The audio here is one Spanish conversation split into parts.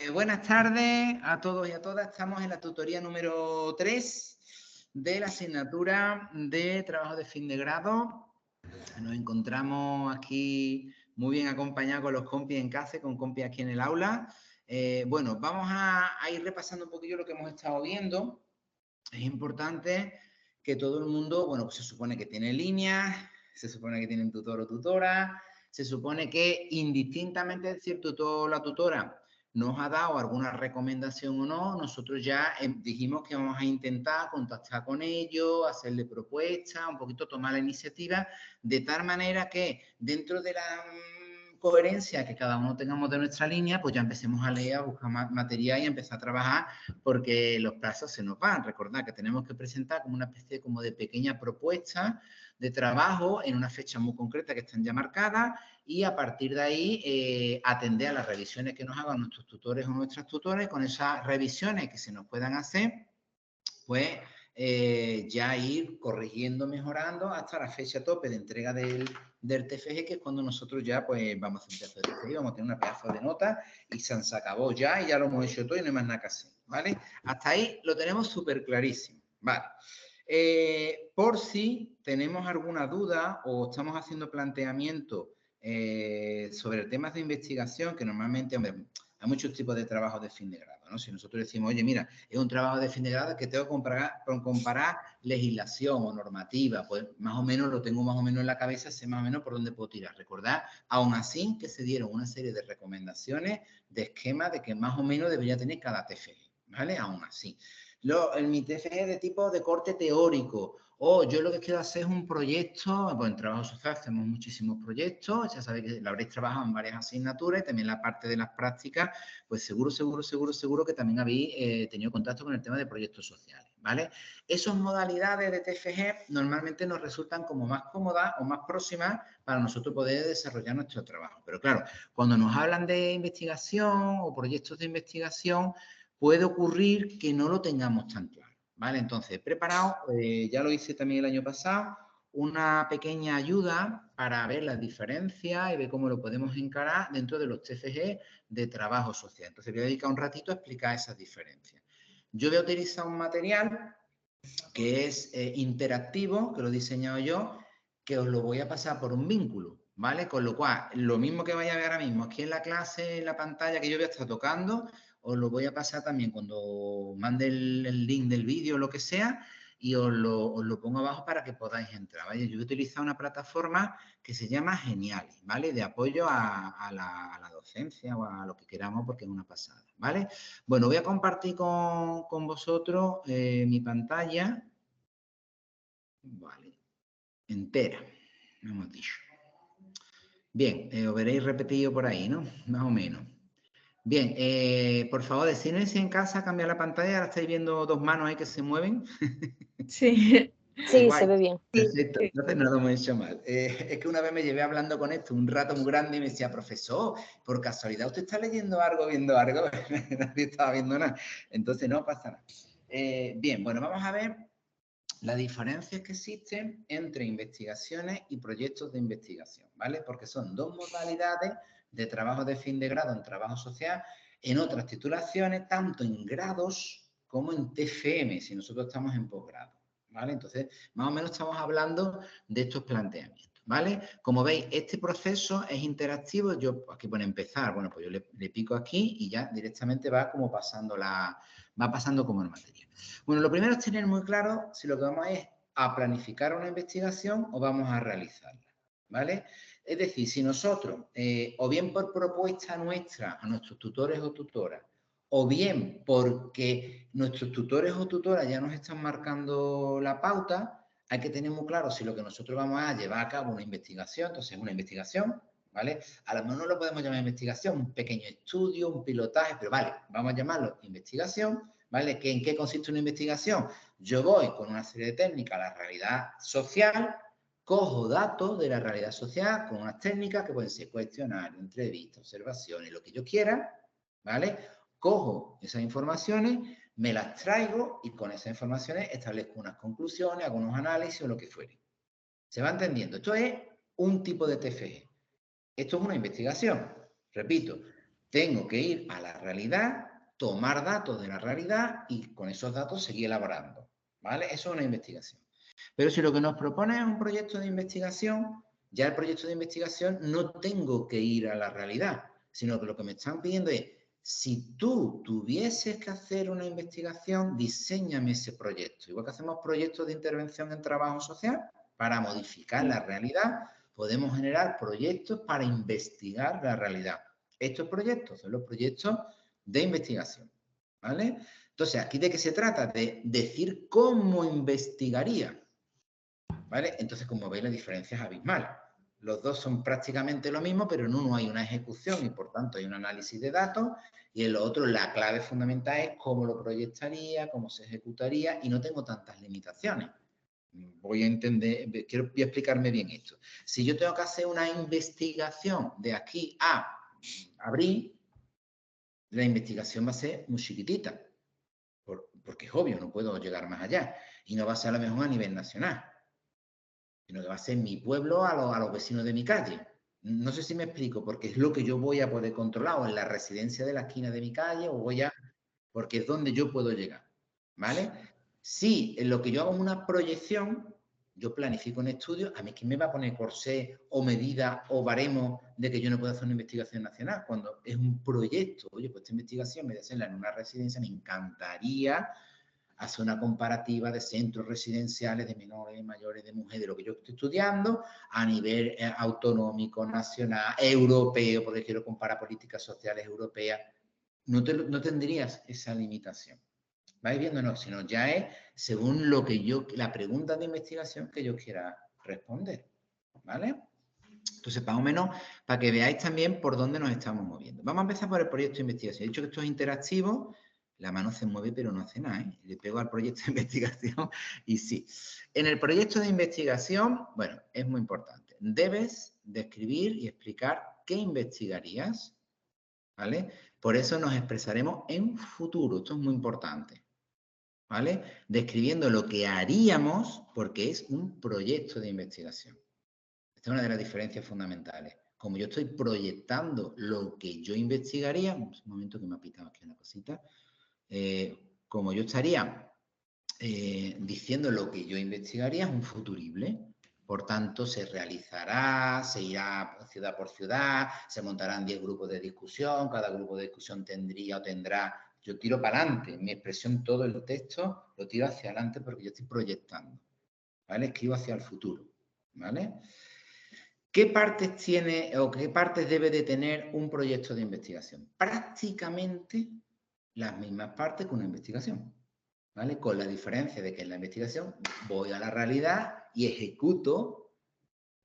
Buenas tardes a todos y a todas. Estamos en la tutoría número 3 de la asignatura de trabajo de fin de grado. Nos encontramos aquí muy bien acompañados con los compis en casa, con compis aquí en el aula. Bueno, vamos a ir repasando un poquillo lo que hemos estado viendo. Es importante que todo el mundo, bueno, pues se supone que tiene líneas, se supone que tienen tutor o tutora, se supone que indistintamente de si el tutor o la tutora nos ha dado alguna recomendación o no, nosotros ya dijimos que vamos a intentar contactar con ellos, hacerle propuestas, un poquito tomar la iniciativa, de tal manera que dentro de la coherencia que cada uno tengamos de nuestra línea, pues ya empecemos a leer, a buscar material y a empezar a trabajar, porque los plazos se nos van. Recordad que tenemos que presentar como una especie como de pequeña propuesta de trabajo en una fecha muy concreta que están ya marcadas, y a partir de ahí atender a las revisiones que nos hagan nuestros tutores o nuestras tutoras. Con esas revisiones que se nos puedan hacer, pues ya ir corrigiendo, mejorando hasta la fecha tope de entrega del TFG, que es cuando nosotros ya pues vamos a hacer un pedazo de TFG, vamos a tener una pedazo de nota y se acabó ya, y ya lo hemos hecho todo y no hay más nada que hacer, ¿vale? Hasta ahí lo tenemos súper clarísimo, ¿vale? Por si tenemos alguna duda o estamos haciendo planteamiento sobre temas de investigación, que normalmente, hombre, hay muchos tipos de trabajos de fin de grado, ¿no? Si nosotros decimos, oye, mira, es un trabajo de fin de grado que tengo que comparar legislación o normativa, pues más o menos lo tengo más o menos en la cabeza, sé más o menos por dónde puedo tirar. Recordad, aún así, que se dieron una serie de recomendaciones, de esquemas de que más o menos debería tener cada TFG, ¿vale? Aún así. Mi TFG es de tipo de corte teórico, o yo lo que quiero hacer es un proyecto. Pues en trabajo social hacemos muchísimos proyectos, ya sabéis que lo habréis trabajado en varias asignaturas, y también la parte de las prácticas, pues seguro que también habéis tenido contacto con el tema de proyectos sociales, ¿vale? Esas modalidades de TFG normalmente nos resultan como más cómodas o más próximas para nosotros poder desarrollar nuestro trabajo. Pero claro, cuando nos hablan de investigación o proyectos de investigación, puede ocurrir que no lo tengamos tan claro, ¿vale? Entonces, he preparado, ya lo hice también el año pasado, una pequeña ayuda para ver las diferencias y ver cómo lo podemos encarar dentro de los TFG de trabajo social. Entonces, voy a dedicar un ratito a explicar esas diferencias. Yo voy a utilizar un material que es interactivo, que lo he diseñado yo, que os lo voy a pasar por un vínculo, ¿vale? Con lo cual, lo mismo que vais a ver ahora mismo aquí en la clase, en la pantalla que yo voy a estar tocando, os lo voy a pasar también cuando mande el link del vídeo o lo que sea, y os lo pongo abajo para que podáis entrar, ¿vale? Yo he utilizado una plataforma que se llama Geniali, ¿vale? De apoyo a la docencia o a lo que queramos, porque es una pasada, ¿vale? Bueno, voy a compartir con vosotros mi pantalla, vale, entera, hemos dicho. Bien, os veréis repetido por ahí, ¿no? Más o menos. Bien, por favor, decidme si en casa cambia la pantalla. Ahora estáis viendo dos manos ahí que se mueven. Sí, sí, Guay. se ve bien. Perfecto, entonces no lo hemos hecho mal. Es que una vez me llevé hablando con esto un rato muy grande y me decía, profesor, por casualidad, ¿usted está leyendo algo, viendo algo? Nadie estaba viendo nada. Entonces no pasa nada. Bien, bueno, vamos a ver las diferencias que existen entre investigaciones y proyectos de investigación, ¿vale? Porque son dos modalidades de trabajo de fin de grado en trabajo social, en otras titulaciones, tanto en grados como en TFM, si nosotros estamos en posgrado, ¿vale? Entonces, más o menos estamos hablando de estos planteamientos, ¿vale? Como veis, este proceso es interactivo. Yo aquí pone empezar, bueno, pues yo le pico aquí y ya directamente va como pasando va pasando como el material. Bueno, lo primero es tener muy claro si lo que vamos es a planificar una investigación o vamos a realizarla, ¿vale? Es decir, si nosotros, o bien por propuesta nuestra a nuestros tutores o tutoras, o bien porque nuestros tutores o tutoras ya nos están marcando la pauta, hay que tener muy claro si lo que nosotros vamos a llevar a cabo una investigación. Entonces, una investigación, ¿vale? A lo mejor no lo podemos llamar investigación, un pequeño estudio, un pilotaje, pero vale, vamos a llamarlo investigación, ¿vale? ¿En qué consiste una investigación? Yo voy con una serie de técnicas a la realidad social, cojo datos de la realidad social con unas técnicas que pueden ser cuestionarios, entrevistas, observaciones, lo que yo quiera, ¿vale? Cojo esas informaciones, me las traigo y con esas informaciones establezco unas conclusiones, hago unos análisis o lo que fuere. ¿Se va entendiendo? Esto es un tipo de TFG. Esto es una investigación, repito. Tengo que ir a la realidad, tomar datos de la realidad y con esos datos seguir elaborando, ¿vale? Eso es una investigación. Pero si lo que nos propone es un proyecto de investigación, ya el proyecto de investigación no tengo que ir a la realidad, sino que lo que me están pidiendo es, si tú tuvieses que hacer una investigación, diséñame ese proyecto. Igual que hacemos proyectos de intervención en trabajo social, para modificar la realidad, podemos generar proyectos para investigar la realidad. Estos proyectos son los proyectos de investigación, ¿vale? Entonces, ¿aquí de qué se trata? De decir cómo investigaría, ¿vale? Entonces, como veis, la diferencia es abismal. Los dos son prácticamente lo mismo, pero en uno hay una ejecución y, por tanto, hay un análisis de datos, y en lo otro la clave fundamental es cómo lo proyectaría, cómo se ejecutaría, y no tengo tantas limitaciones. Voy a explicarme bien esto. Si yo tengo que hacer una investigación de aquí a abril, la investigación va a ser muy chiquitita, porque es obvio, no puedo llegar más allá, y no va a ser a lo mejor a nivel nacional, sino que va a ser mi pueblo a los vecinos de mi calle. No sé si me explico, porque es lo que yo voy a poder controlar, o en la residencia de la esquina de mi calle, o voy a... porque es donde yo puedo llegar, ¿vale? Si en lo que yo hago una proyección, yo planifico un estudio, ¿a mí quién me va a poner corsé o medida o baremo de que yo no puedo hacer una investigación nacional? Cuando es un proyecto, oye, pues esta investigación, en vez de hacerla en una residencia, me encantaría hacer una comparativa de centros residenciales de menores y mayores, de mujeres, de lo que yo estoy estudiando a nivel autonómico, nacional, europeo, porque quiero comparar políticas sociales europeas. No tendrías esa limitación. ¿Vais viendo? No, sino ya es según lo que yo, la pregunta de investigación que yo quiera responder. ¿Vale? Entonces, más o menos, para que veáis también por dónde nos estamos moviendo. Vamos a empezar por el proyecto de investigación. He dicho que esto es interactivo, la mano se mueve pero no hace nada, ¿eh? Le pego al proyecto de investigación y sí. En el proyecto de investigación, bueno, es muy importante. Debes describir y explicar qué investigarías, ¿vale? Por eso nos expresaremos en futuro, esto es muy importante, ¿vale? Describiendo lo que haríamos porque es un proyecto de investigación. Esta es una de las diferencias fundamentales. Como yo estoy proyectando lo que yo investigaría, un momento que me ha pitado aquí una cosita, como yo estaría diciendo lo que yo investigaría, es un futurible. Por tanto, se realizará, se irá ciudad por ciudad, se montarán 10 grupos de discusión, cada grupo de discusión tendría o tendrá... Yo tiro para adelante, mi expresión, todo el texto, lo tiro hacia adelante porque yo estoy proyectando, ¿vale? Escribo hacia el futuro, ¿vale? ¿Qué partes tiene o qué partes debe de tener un proyecto de investigación? Prácticamente las mismas partes que una investigación, ¿vale? Con la diferencia de que en la investigación voy a la realidad y ejecuto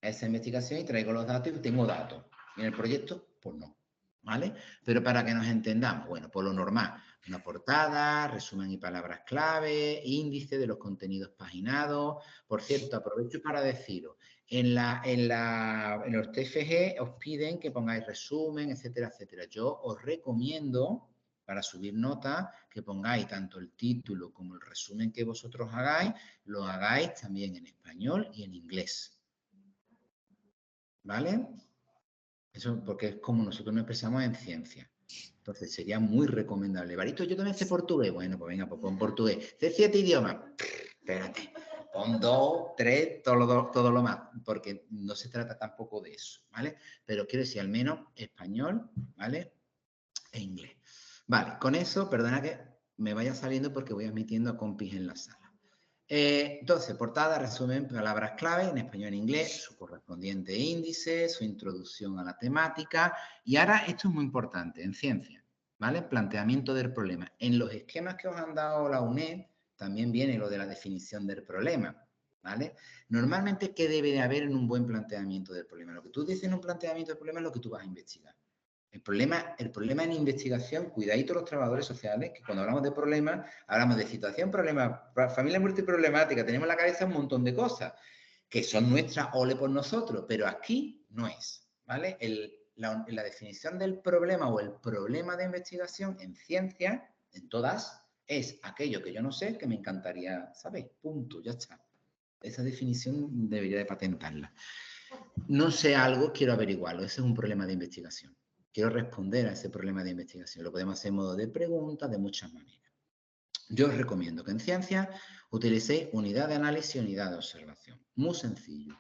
esa investigación y traigo los datos y tengo datos. Y en el proyecto, pues no, ¿vale? Pero para que nos entendamos, bueno, por lo normal, una portada, resumen y palabras clave, índice de los contenidos paginados. Por cierto, aprovecho para deciros, en los TFG os piden que pongáis resumen, etcétera, etcétera. Yo os recomiendo, para subir notas, que pongáis tanto el título como el resumen que vosotros hagáis, lo hagáis también en español y en inglés. ¿Vale? Eso porque es como nosotros nos expresamos en ciencia. Entonces sería muy recomendable. Barito, yo también sé portugués. Bueno, pues venga, pues pon portugués. Sé 7 idiomas. Espérate. Pon 2, 3, todo lo más. Porque no se trata tampoco de eso, ¿vale? Pero quiero decir al menos español, ¿vale? E inglés. Vale, con eso, perdona que me vaya saliendo porque voy admitiendo a compis en la sala. Entonces, portada, resumen, palabras clave en español e inglés, su correspondiente índice, su introducción a la temática. Y ahora, esto es muy importante en ciencia, ¿vale? Planteamiento del problema. En los esquemas que os han dado la UNED, también viene lo de la definición del problema, ¿vale? Normalmente, ¿qué debe de haber en un buen planteamiento del problema? Lo que tú dices en un planteamiento del problema es lo que tú vas a investigar. El problema en investigación, cuidadito los trabajadores sociales, que cuando hablamos de problemas, hablamos de situación, problema, familia multiproblemática, tenemos en la cabeza un montón de cosas que son nuestras, ole por nosotros, pero aquí no es, ¿vale? La definición del problema o el problema de investigación en ciencia, en todas, es aquello que yo no sé, que me encantaría saber, punto, ya está. Esa definición debería de patentarla. No sé algo, quiero averiguarlo, ese es un problema de investigación. quiero responder a ese problema de investigación. Lo podemos hacer en modo de preguntas, de muchas maneras. Yo os recomiendo que en ciencia utilicéis unidad de análisis y unidad de observación. Muy sencillo.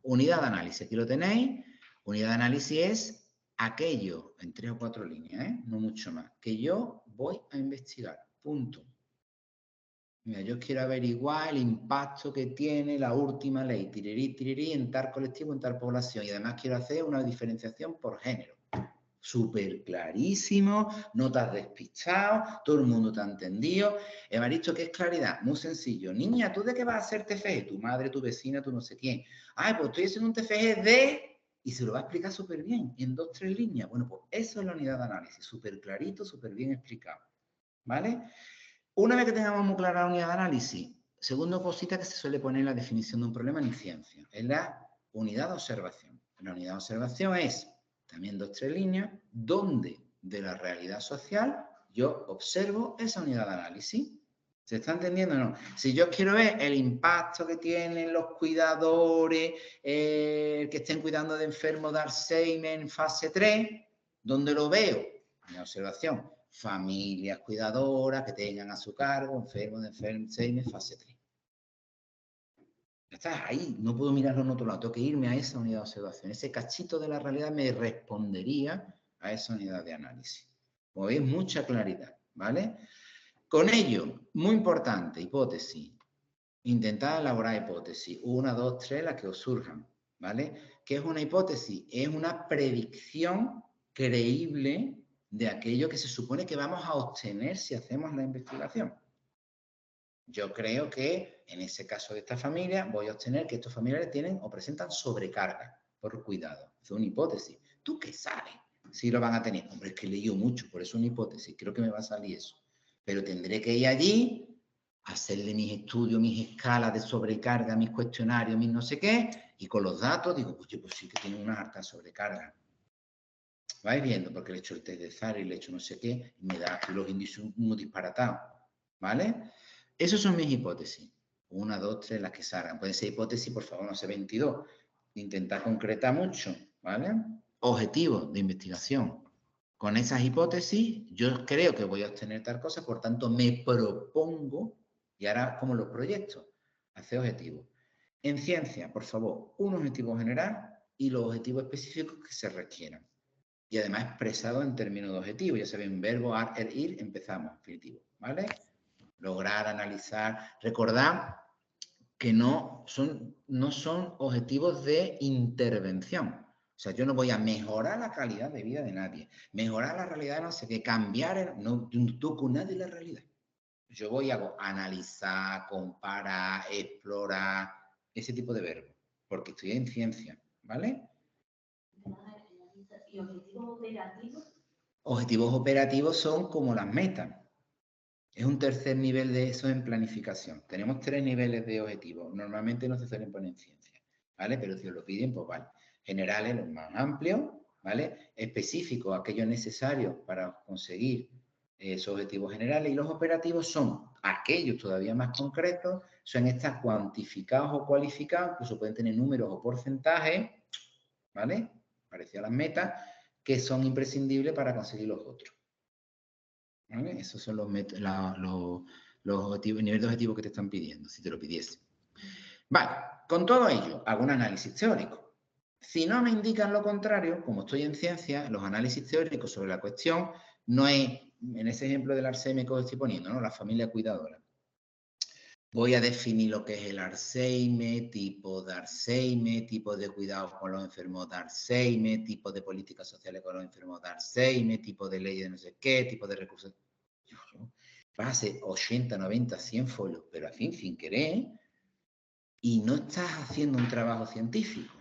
Unidad de análisis, aquí lo tenéis. Unidad de análisis es aquello, en 3 o 4 líneas, no mucho más, que yo voy a investigar. Punto. Mira, yo quiero averiguar el impacto que tiene la última ley, tirirí, en tal colectivo, en tal población. Y además quiero hacer una diferenciación por género. Súper clarísimo, no te has despistado, todo el mundo te ha entendido. Evaristo, ¿qué es claridad? Muy sencillo. Niña, ¿tú de qué vas a hacer TFG? Tu madre, tu vecina, tu no sé quién. Ay, pues estoy haciendo un TFG de... Y se lo va a explicar súper bien, en 2 o 3 líneas. Bueno, pues eso es la unidad de análisis, súper clarito, súper bien explicado. ¿Vale? Una vez que tengamos muy clara la unidad de análisis, segunda cosita que se suele poner en la definición de un problema en ciencia, es la unidad de observación. La unidad de observación es también 2 o 3 líneas, donde de la realidad social yo observo esa unidad de análisis. ¿Se está entendiendo o no? Si yo quiero ver el impacto que tienen los cuidadores que estén cuidando de enfermos de Alzheimer en fase 3, ¿dónde lo veo? En la observación. Familias cuidadoras que tengan a su cargo enfermos de Alzheimer fase 3. Está ahí, no puedo mirarlo en otro lado, tengo que irme a esa unidad de observación. Ese cachito de la realidad me respondería a esa unidad de análisis. Como veis, mucha claridad, ¿vale? Con ello, muy importante, hipótesis. Intentad elaborar hipótesis. 1, 2, 3, las que os surjan, ¿vale? ¿Qué es una hipótesis? Es una predicción creíble de aquello que se supone que vamos a obtener si hacemos la investigación. Yo creo que en ese caso de esta familia voy a obtener que estos familiares tienen o presentan sobrecarga por cuidado. Es una hipótesis. ¿Tú qué sabes si lo van a tener? Hombre, es que he leído mucho, por eso es una hipótesis. Creo que me va a salir eso. Pero tendré que ir allí, hacerle mis estudios, mis escalas de sobrecarga, mis cuestionarios, mis no sé qué, y con los datos digo, oye, pues sí que tiene una alta sobrecarga. Vais viendo, porque le he hecho el test de Zara y le he hecho no sé qué, y me da aquí los índices muy disparatados, ¿vale? Esas son mis hipótesis. 1, 2, 3, las que salgan. Pueden ser hipótesis, por favor, no sé, 22. Intentar concretar mucho, ¿vale? Objetivos de investigación. Con esas hipótesis, yo creo que voy a obtener tal cosa, por tanto, me propongo, y ahora como los proyectos, hacer objetivos. En ciencia, por favor, un objetivo general y los objetivos específicos que se requieran. Y además expresado en términos de objetivos. Ya saben, verbo, ir, empezamos, definitivo, ¿vale? Lograr, analizar, recordar que no son objetivos de intervención. O sea, yo no voy a mejorar la calidad de vida de nadie, mejorar la realidad, no sé qué, cambiar, no toco nada de la realidad. Yo voy a analizar, comparar, explorar, ese tipo de verbos, porque estoy en ciencia, ¿vale? ¿Y objetivos operativos? Objetivos operativos son como las metas. Es un tercer nivel de eso en planificación. Tenemos 3 niveles de objetivos. Normalmente no se suelen poner en ciencia, ¿vale? Pero si os lo piden, pues vale. Generales, los más amplios, ¿vale? Específicos, aquellos necesarios para conseguir esos objetivos generales. Y los operativos son aquellos todavía más concretos, son estas cuantificados o cualificados, incluso pueden tener números o porcentajes, ¿vale? Parecido a las metas, que son imprescindibles para conseguir los otros. ¿Vale? Esos son los objetivos, el nivel de objetivo que te están pidiendo, si te lo pidiese. Vale, con todo ello, hago un análisis teórico. Si no me indican lo contrario, como estoy en ciencia, los análisis teóricos sobre la cuestión no es, en ese ejemplo del Alzheimer que os estoy poniendo, ¿no? La familia cuidadora. Voy a definir lo que es el Alzheimer, tipo de Alzheimer, tipo de cuidados con los enfermos de Alzheimer, tipo de políticas sociales con los enfermos de Alzheimer, tipo de leyes de no sé qué, tipo de recursos. Vas a hacer 80, 90, 100 folios, pero al fin, sin querer, y no estás haciendo un trabajo científico.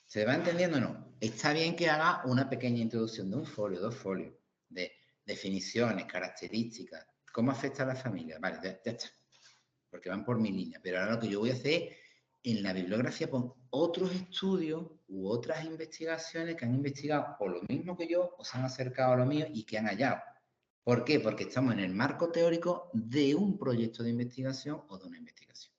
¿Se va entendiendo o no? Está bien que haga una pequeña introducción de un folio, 2 folios, de definiciones, características, cómo afecta a la familia. Vale, ya está. Porque van por mi línea. Pero ahora lo que yo voy a hacer en la bibliografía, pon otros estudios u otras investigaciones que han investigado o lo mismo que yo, o se han acercado a lo mío y que han hallado. ¿Por qué? Porque estamos en el marco teórico de un proyecto de investigación o de una investigación.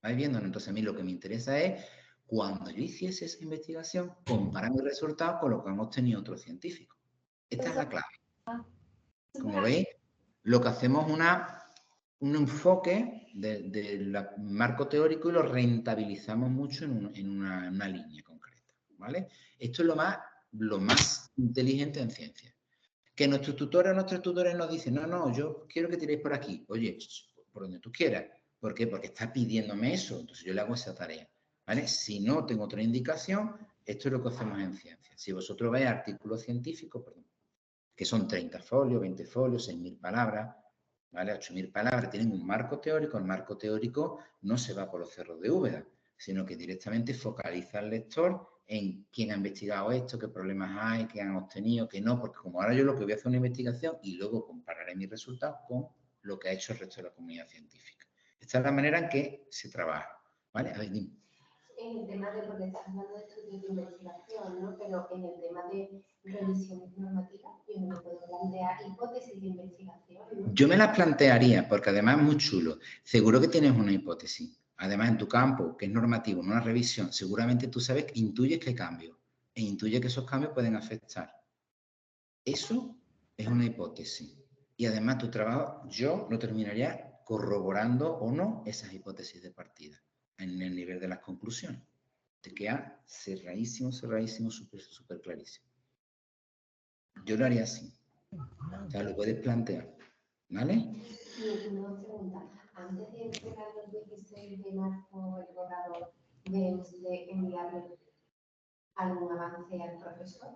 ¿Vais viendo? Entonces a mí lo que me interesa es cuando yo hiciese esa investigación, comparar mis resultados con lo que han obtenido otros científicos. Esta es la clave. Como veis, lo que hacemos es un enfoque del marco teórico y lo rentabilizamos mucho en una línea concreta, ¿vale? Esto es lo más inteligente en ciencia. Que nuestros tutores o nuestros tutores nos dicen, no, yo quiero que tiréis por aquí. Oye, por donde tú quieras. ¿Por qué? Porque está pidiéndome eso. Entonces yo le hago esa tarea, ¿vale? Si no tengo otra indicación, esto es lo que hacemos en ciencia. Si vosotros veis artículos científicos, perdón, que son 30 folios, 20 folios, 6.000 palabras, ¿vale? 8.000 palabras, tienen un marco teórico. El marco teórico no se va por los cerros de Úbeda, sino que directamente focaliza al lector en quién ha investigado esto, qué problemas hay, qué han obtenido, qué no, porque como ahora yo lo que voy a hacer es una investigación y luego compararé mis resultados con lo que ha hecho el resto de la comunidad científica. Esta es la manera en que se trabaja, ¿vale? A ver, dime. En el tema de, porque estás hablando de estudios de investigación, ¿no? Pero en el tema de revisiones normativas, yo no me puedo plantear hipótesis de investigación, ¿no? Yo me las plantearía, porque además es muy chulo. Seguro que tienes una hipótesis. Además, en tu campo, que es normativo, en una revisión, seguramente tú sabes, intuyes que hay cambios e intuyes que esos cambios pueden afectar. Eso es una hipótesis. Y además tu trabajo, yo lo terminaría corroborando o no esas hipótesis de partida en el nivel de las conclusiones. Te queda cerradísimo, súper clarísimo. Yo lo haría así. O sea, lo puedes plantear. ¿Vale? Y una pregunta. Antes de entregar el 16 de marzo el borrador, ¿debemos de enviarle algún avance al profesor?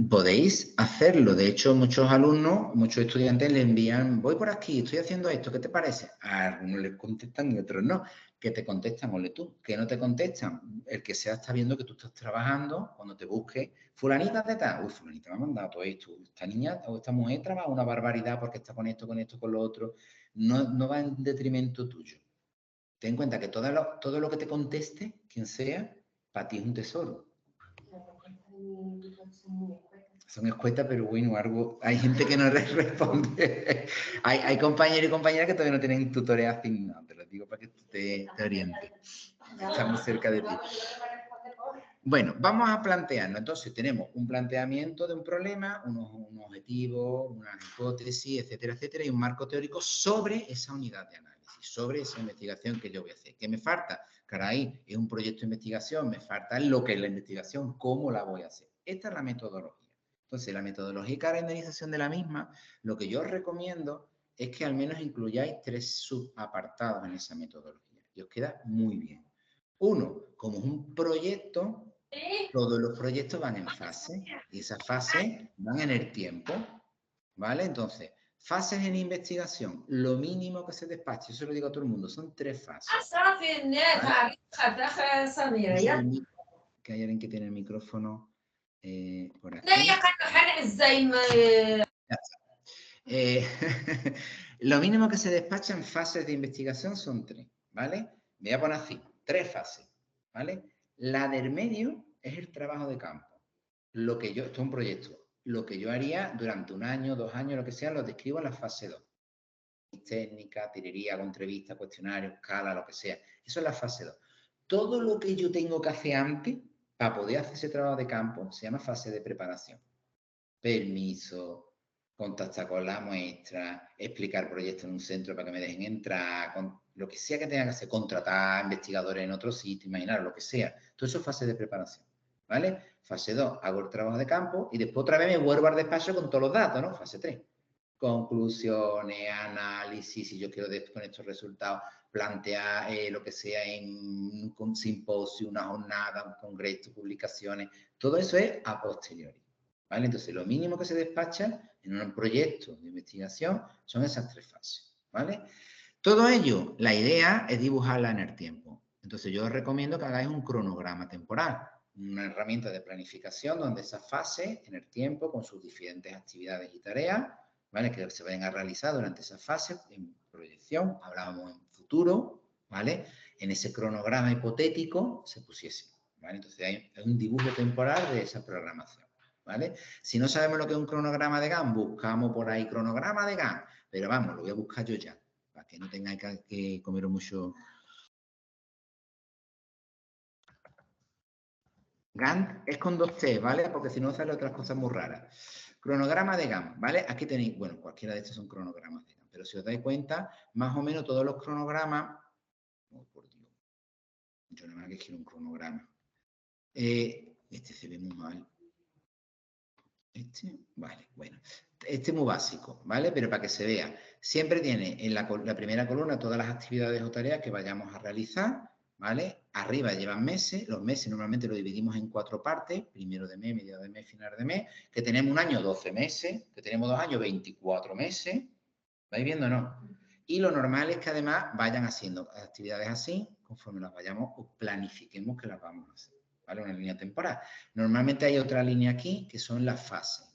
Podéis hacerlo. De hecho, muchos alumnos, muchos estudiantes le envían, voy por aquí, estoy haciendo esto, ¿qué te parece? A algunos les contestan y a otros no. Que te contestan, ole tú. Que no te contestan. El que sea está viendo que tú estás trabajando, cuando te busque, fulanita de tal. Uy, fulanita me ha mandado todo esto. Esta niña o esta mujer trabaja una barbaridad porque está con esto, con lo otro. No va en detrimento tuyo. Ten en cuenta que todo lo que te conteste, quien sea, para ti es un tesoro. Son escuetas, pero bueno, algo, hay gente que no les responde. hay compañeros y compañeras que todavía no tienen tutores asignados, te lo digo para que tú te orientes. Estamos cerca de ti. Bueno, vamos a plantearnos. Entonces, tenemos un planteamiento de un problema, unos objetivos, unas hipótesis, etcétera, etcétera, y un marco teórico sobre esa unidad de análisis, sobre esa investigación que yo voy a hacer. ¿Qué me falta? Caray, es un proyecto de investigación, me falta lo que es la investigación, cómo la voy a hacer. Esta es la metodología. Entonces, la metodología y calendarización de la misma, lo que yo os recomiendo es que al menos incluyáis 3 subapartados en esa metodología. Y os queda muy bien. Uno, como es un proyecto, todos los proyectos van en fase y esas fases van en el tiempo, ¿vale? Entonces, fases en investigación, lo mínimo que se despache, eso lo digo a todo el mundo, son 3 fases. ¿Vale? Que hay alguien que tiene el micrófono por aquí. Lo mínimo que se despacha en fases de investigación son 3, ¿vale? Me voy a poner así, 3 fases, ¿vale? La del medio es el trabajo de campo. Esto es un proyecto. Lo que yo haría durante 1 año, 2 años, lo que sea, lo describo en la fase 2. Técnica, tirería, entrevista, cuestionario, escala, lo que sea. Eso es la fase 2. Todo lo que yo tengo que hacer antes para poder hacer ese trabajo de campo se llama fase de preparación. Permiso, contactar con la muestra, explicar proyectos en un centro para que me dejen entrar, con lo que sea que tenga que hacer, contratar investigadores en otro sitio, imaginar lo que sea. Todo eso es fase de preparación, ¿vale? Fase 2, hago el trabajo de campo y después otra vez me vuelvo al despacho con todos los datos, ¿no? Fase 3, conclusiones, análisis, si yo quiero con estos resultados plantear lo que sea en un simposio, una jornada, un congreso, publicaciones, todo eso es a posteriori. ¿Vale? Entonces, lo mínimo que se despacha en un proyecto de investigación son esas 3 fases, ¿vale? Todo ello, la idea es dibujarla en el tiempo. Entonces, yo os recomiendo que hagáis un cronograma temporal, una herramienta de planificación donde esas fases en el tiempo, con sus diferentes actividades y tareas, ¿vale? Que se vayan a realizar durante esas fases en proyección, hablábamos en futuro, ¿vale? En ese cronograma hipotético se pusiese, ¿vale? Entonces, hay un dibujo temporal de esa programación. ¿Vale? Si no sabemos lo que es un cronograma de Gantt, buscamos por ahí cronograma de Gantt, pero vamos, lo voy a buscar yo ya, para que no tengáis que comer mucho. Gantt es con 2 T, ¿vale? Porque si no salen otras cosas muy raras. Cronograma de Gantt, ¿vale? Aquí tenéis, bueno, cualquiera de estos son cronogramas de Gantt, pero si os dais cuenta, más o menos todos los cronogramas... Oh, por Dios. Yo nada más que quiero un cronograma. Este se ve muy mal. Vale, bueno. Este es muy básico, ¿vale? Pero para que se vea, siempre tiene en la primera columna todas las actividades o tareas que vayamos a realizar, ¿vale? Arriba llevan meses, los meses normalmente lo dividimos en 4 partes, primero de mes, mediado de mes, final de mes, que tenemos un año 12 meses, que tenemos 2 años 24 meses, ¿vais viendo o no? Y lo normal es que además vayan haciendo actividades así, conforme las vayamos o planifiquemos que las vamos a hacer, ¿vale? Una línea temporal. Normalmente hay otra línea aquí que son las fases.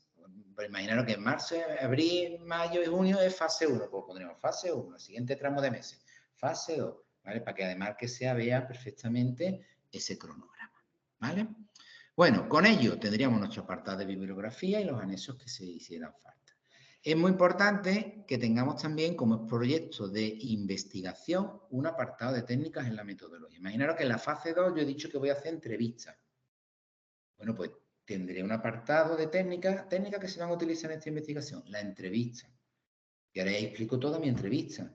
Pues imaginaros que en marzo, abril, mayo y junio es fase 1, pues pondremos fase 1, el siguiente tramo de meses, fase 2, ¿vale? Para que además que se vea perfectamente ese cronograma, ¿vale? Bueno, con ello tendríamos nuestro apartado de bibliografía y los anexos que se hicieran falta. Es muy importante que tengamos también como proyecto de investigación un apartado de técnicas en la metodología. Imaginaros que en la fase 2 yo he dicho que voy a hacer entrevistas. Bueno, pues tendré un apartado de técnicas que se van a utilizar en esta investigación, la entrevista. Y ahora explico toda mi entrevista.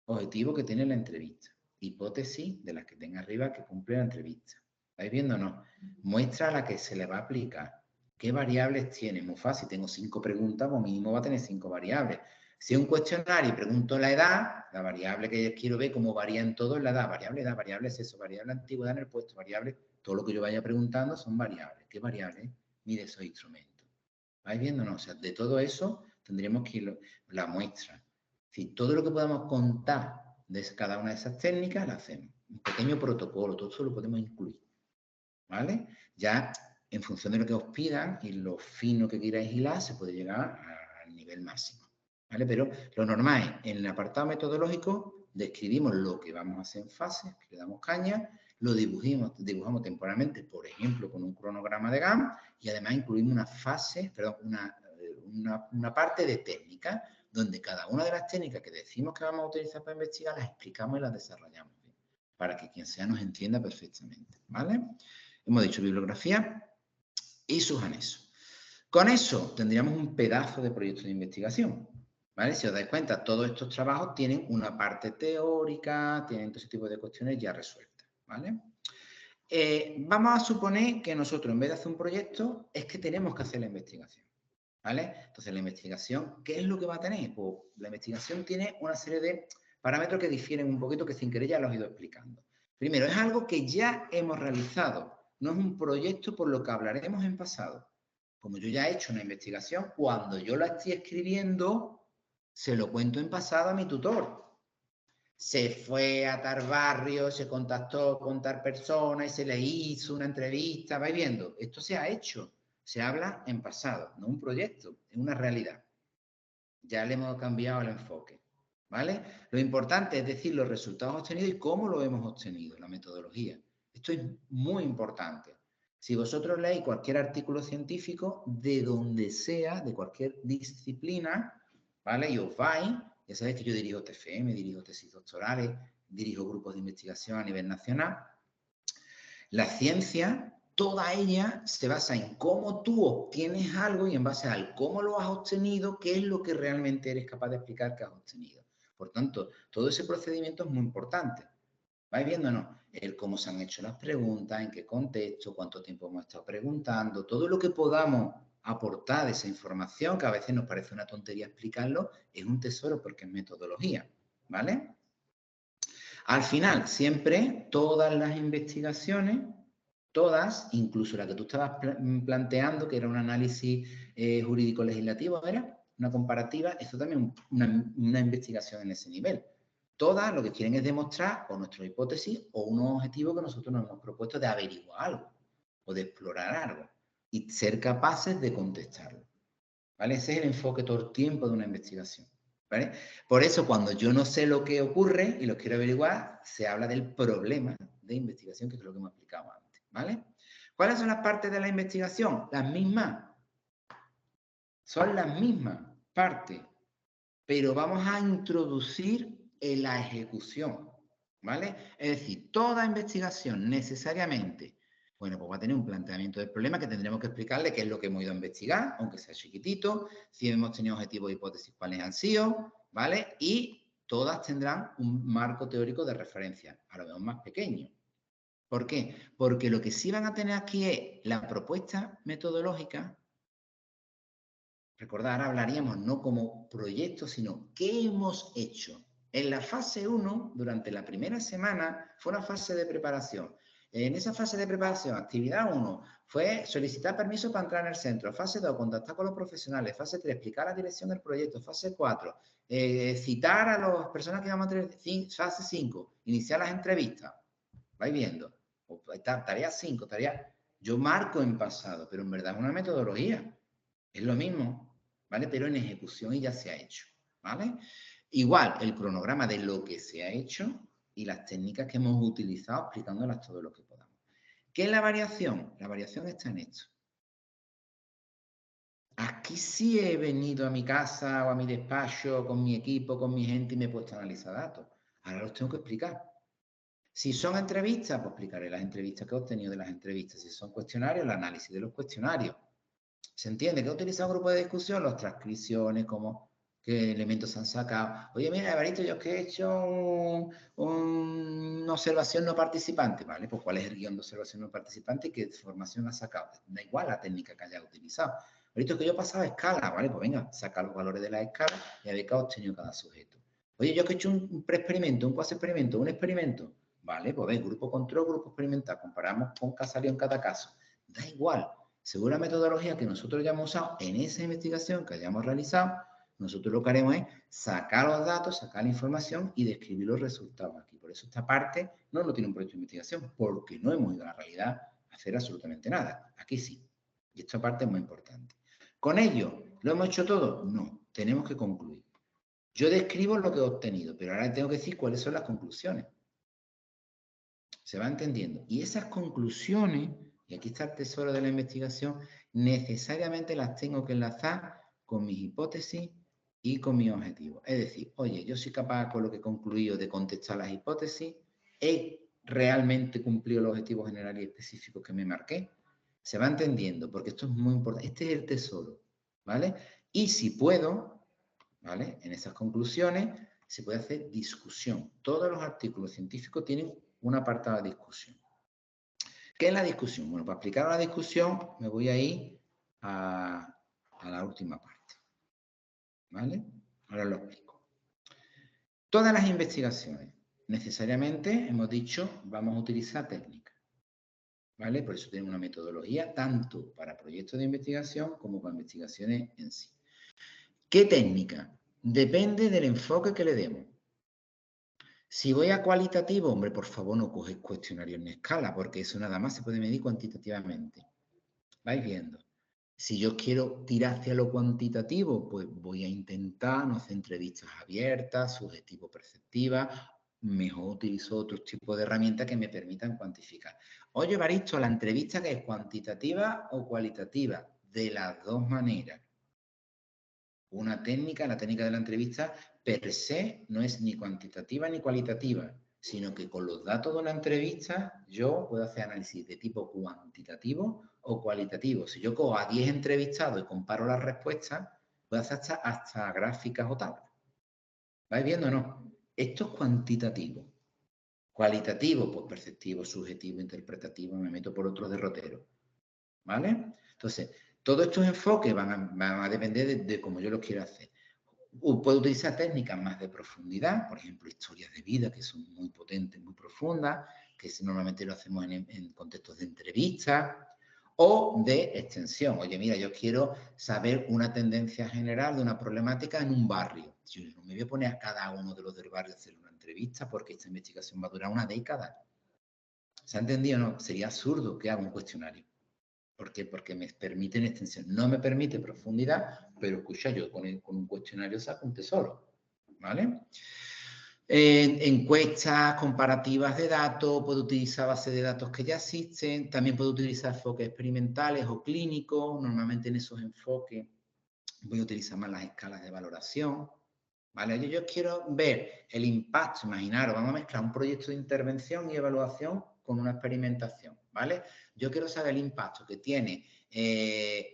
Objetivo que tiene la entrevista. Hipótesis de las que tenga arriba que cumple la entrevista. ¿Estáis viendo o no? Muestra a la que se le va a aplicar. ¿Qué variables tiene? Muy fácil. Tengo 5 preguntas, pues mínimo va a tener 5 variables. Si es un cuestionario y pregunto la edad, la variable que quiero ver cómo varía en todo es la edad. Variable sexo, variable antigüedad en el puesto, variable... Todo lo que yo vaya preguntando son variables. ¿Qué variables? Mide esos instrumentos. ¿Vais viendo? No, o sea, de todo eso tendríamos que ir la muestra. Es decir, todo lo que podamos contar de cada una de esas técnicas, lo hacemos. Un pequeño protocolo, todo eso lo podemos incluir. ¿Vale? Ya en función de lo que os pidan y lo fino que queráis hilar, se puede llegar al nivel máximo. ¿Vale? Pero lo normal es, en el apartado metodológico, describimos lo que vamos a hacer en fases, le damos caña, lo dibujamos temporalmente, por ejemplo, con un cronograma de Gantt, y además incluimos una parte de técnica, donde cada una de las técnicas que decimos que vamos a utilizar para investigar, las explicamos y las desarrollamos bien, para que quien sea nos entienda perfectamente. ¿Vale? Hemos dicho bibliografía y sus anexos. Con eso tendríamos un pedazo de proyecto de investigación. ¿Vale? Si os dais cuenta, todos estos trabajos tienen una parte teórica, tienen todo ese tipo de cuestiones ya resueltas. ¿Vale? Vamos a suponer que nosotros, en vez de hacer un proyecto, es que tenemos que hacer la investigación. ¿Vale? Entonces, la investigación, ¿qué es lo que va a tener? Pues la investigación tiene una serie de parámetros que difieren un poquito, que sin querer ya los he ido explicando. Primero, es algo que ya hemos realizado. No es un proyecto por lo que hablaremos en pasado. Como yo ya he hecho una investigación, cuando yo la estoy escribiendo, se lo cuento en pasado a mi tutor. Se fue a tal barrio, se contactó con tal persona y se le hizo una entrevista. ¿Vais viendo? Esto se ha hecho. Se habla en pasado, no un proyecto, es una realidad. Ya le hemos cambiado el enfoque. ¿Vale? Lo importante es decir los resultados obtenidos y cómo lo hemos obtenido, la metodología. Esto es muy importante. Si vosotros leéis cualquier artículo científico, de donde sea, de cualquier disciplina, ¿vale? Y os vais, ya sabéis que yo dirijo TFM, dirijo tesis doctorales, dirijo grupos de investigación a nivel nacional. La ciencia, toda ella se basa en cómo tú obtienes algo y en base al cómo lo has obtenido, qué es lo que realmente eres capaz de explicar que has obtenido. Por tanto, todo ese procedimiento es muy importante. ¿Vais viendo o no? El cómo se han hecho las preguntas, en qué contexto, cuánto tiempo hemos estado preguntando, todo lo que podamos aportar de esa información, que a veces nos parece una tontería explicarlo, es un tesoro porque es metodología, ¿vale? Al final, siempre, todas las investigaciones, todas, incluso la que tú estabas planteando, que era un análisis jurídico-legislativo, ¿era? Una comparativa, esto también es una investigación en ese nivel. Todas lo que quieren es demostrar o nuestra hipótesis o un objetivo que nosotros nos hemos propuesto de averiguar algo o de explorar algo y ser capaces de contestarlo. ¿Vale? Ese es el enfoque todo el tiempo de una investigación. ¿Vale? Por eso, cuando yo no sé lo que ocurre y lo quiero averiguar, se habla del problema de investigación, que es lo que hemos explicado antes. ¿Vale? ¿Cuáles son las partes de la investigación? Las mismas. Son las mismas partes. Pero vamos a introducir en la ejecución. ¿Vale? Es decir, toda investigación necesariamente Bueno, pues va a tener un planteamiento del problema que tendremos que explicarle qué es lo que hemos ido a investigar, aunque sea chiquitito, si hemos tenido objetivos e hipótesis, cuáles han sido, ¿vale? Y todas tendrán un marco teórico de referencia, a lo mejor más pequeño. ¿Por qué? Porque lo que sí van a tener aquí es la propuesta metodológica. Recordad, ahora hablaríamos no como proyecto, sino qué hemos hecho. En la fase 1, durante la primera semana, fue una fase de preparación. En esa fase de preparación, actividad 1, fue solicitar permiso para entrar en el centro. Fase 2, contactar con los profesionales. Fase 3, explicar la dirección del proyecto. Fase 4, citar a las personas que vamos a tener. Fase 5, iniciar las entrevistas. Vais viendo. Tarea 5, tarea. Yo marco en pasado, pero en verdad es una metodología. Es lo mismo, ¿vale? Pero en ejecución y ya se ha hecho, ¿vale? Igual, el cronograma de lo que se ha hecho y las técnicas que hemos utilizado explicándolas todo lo que podamos. ¿Qué es la variación? La variación está en esto. Aquí sí he venido a mi casa o a mi despacho con mi equipo, con mi gente y me he puesto a analizar datos. Ahora los tengo que explicar. Si son entrevistas, pues explicaré las entrevistas que he obtenido de las entrevistas. Si son cuestionarios, el análisis de los cuestionarios. ¿Se entiende? ¿Qué ha utilizado un grupo de discusión? Las transcripciones, qué elementos se han sacado. Oye, mira, Evaristo, yo es que he hecho una observación no participante, ¿vale? Pues ¿cuál es el guión de observación no participante y qué información ha sacado? Da igual la técnica que haya utilizado. Evaristo, que yo he pasado a escala, ¿vale? Pues venga, saca los valores de la escala y a ver qué ha obtenido cada sujeto. Oye, yo es que he hecho un pre-experimento, un cuasi-experimento, un experimento. Vale, pues ven, grupo control, grupo experimental. Comparamos con qué salió en cada caso. Da igual. Según la metodología que nosotros ya hemos usado en esa investigación que hayamos realizado, nosotros lo que haremos es sacar los datos, sacar la información y describir los resultados aquí. Por eso esta parte no lo tiene un proyecto de investigación, porque no hemos ido a la realidad a hacer absolutamente nada. Aquí sí. Y esta parte es muy importante. ¿Con ello lo hemos hecho todo? No. Tenemos que concluir. Yo describo lo que he obtenido, pero ahora tengo que decir cuáles son las conclusiones. ¿Se va entendiendo? Y esas conclusiones, y aquí está el tesoro de la investigación, necesariamente las tengo que enlazar con mis hipótesis y con mis objetivos. Es decir, oye, yo soy capaz con lo que he concluido de contestar las hipótesis, he realmente cumplido los objetivos generales y específicos que me marqué. Se va entendiendo, porque esto es muy importante. Este es el tesoro, ¿vale? Y si puedo, ¿vale? En esas conclusiones se puede hacer discusión. Todos los artículos científicos tienen un apartado de discusión. ¿Qué es la discusión? Bueno, para explicar la discusión me voy a ir a la última parte. ¿Vale? Ahora lo explico. Todas las investigaciones, necesariamente, hemos dicho, vamos a utilizar técnicas. ¿Vale? Por eso tenemos una metodología tanto para proyectos de investigación como para investigaciones en sí. ¿Qué técnica? Depende del enfoque que le demos. Si voy a cualitativo, hombre, por favor no coges cuestionarios en escala, porque eso nada más se puede medir cuantitativamente. ¿Vais viendo? Si yo quiero tirar hacia lo cuantitativo, pues voy a intentar no hacer entrevistas abiertas, subjetivo-perceptivas, mejor utilizo otros tipos de herramientas que me permitan cuantificar. Oye, Evaristo, ¿la entrevista que es cuantitativa o cualitativa? De las dos maneras. Una técnica, la técnica de la entrevista, per se no es ni cuantitativa ni cualitativa, sino que con los datos de una entrevista yo puedo hacer análisis de tipo cuantitativo o cualitativo. Si yo cojo a 10 entrevistados y comparo las respuestas, puedo hacer hasta gráficas o tablas. ¿Vais viendo o no? Esto es cuantitativo. Cualitativo, pues perceptivo, subjetivo, interpretativo, me meto por otros derroteros. ¿Vale? Entonces, todos estos enfoques van a depender de cómo yo los quiero hacer. Puedo utilizar técnicas más de profundidad, por ejemplo, historias de vida que son muy potentes, muy profundas, que normalmente lo hacemos en contextos de entrevistas, o de extensión. Oye, mira, yo quiero saber una tendencia general de una problemática en un barrio. Yo no me voy a poner a cada uno de los del barrio a hacer una entrevista porque esta investigación va a durar una década. ¿Se ha entendido o no? Sería absurdo que haga un cuestionario. ¿Por qué? Porque me permiten extensión. No me permite profundidad, pero escucha, yo con un cuestionario saco un tesoro. ¿Vale? Encuestas comparativas de datos, puedo utilizar bases de datos que ya existen, también puedo utilizar enfoques experimentales o clínicos. Normalmente en esos enfoques voy a utilizar más las escalas de valoración. ¿Vale? Yo quiero ver el impacto, imaginaros, vamos a mezclar un proyecto de intervención y evaluación con una experimentación, ¿vale? Yo quiero saber el impacto que tiene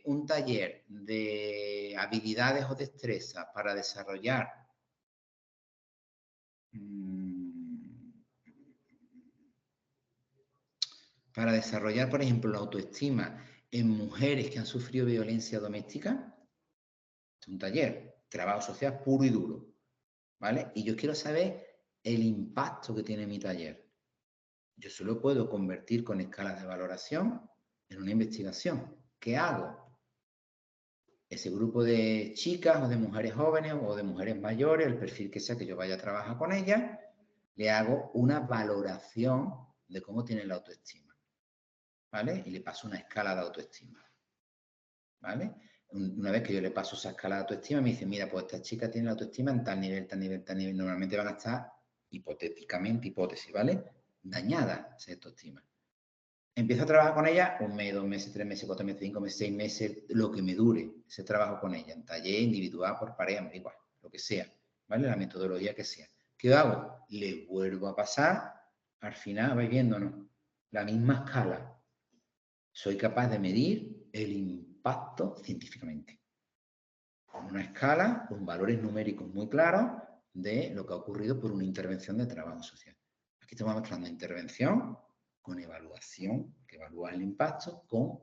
un taller de habilidades o destrezas para desarrollar por ejemplo, la autoestima en mujeres que han sufrido violencia doméstica. Es un taller, trabajo social puro y duro, ¿vale? Y yo quiero saber el impacto que tiene mi taller. Yo solo puedo convertir con escalas de valoración en una investigación. ¿Qué hago? Ese grupo de chicas o de mujeres jóvenes o de mujeres mayores, el perfil que sea que yo vaya a trabajar con ellas, le hago una valoración de cómo tiene la autoestima, ¿vale? Y le paso una escala de autoestima, ¿vale? Una vez que yo le paso esa escala de autoestima, me dice, mira, pues esta chica tiene la autoestima en tal nivel, tal nivel, tal nivel. Normalmente van a estar, hipotéticamente, hipótesis, ¿vale? Dañada esa autoestima. Empiezo a trabajar con ella 1 mes, 2 meses, 3 meses, 4 meses, 5 meses, 6 meses, lo que me dure ese trabajo con ella, en taller, individual, por pareja, me da igual, lo que sea, ¿vale? La metodología que sea. ¿Qué hago? Le vuelvo a pasar, al final vais viéndonos, la misma escala. Soy capaz de medir el impacto científicamente. Con una escala, con valores numéricos muy claros de lo que ha ocurrido por una intervención de trabajo social. Aquí estamos mezclando intervención con evaluación, que evalúa el impacto, con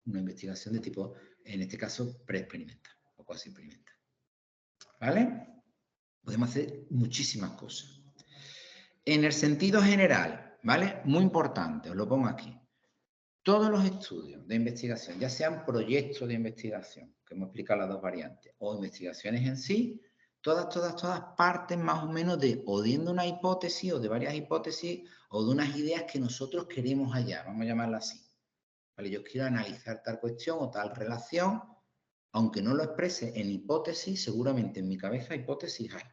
una investigación de tipo, en este caso, preexperimental o cuasi experimental. ¿Vale? Podemos hacer muchísimas cosas. En el sentido general, ¿vale? Muy importante, os lo pongo aquí. Todos los estudios de investigación, ya sean proyectos de investigación, que hemos explicado las dos variantes, o investigaciones en sí, todas parten más o menos de o de una hipótesis o de varias hipótesis o de unas ideas que nosotros queremos hallar, vamos a llamarla así. ¿Vale? Yo quiero analizar tal cuestión o tal relación, aunque no lo exprese en hipótesis, seguramente en mi cabeza hipótesis hay.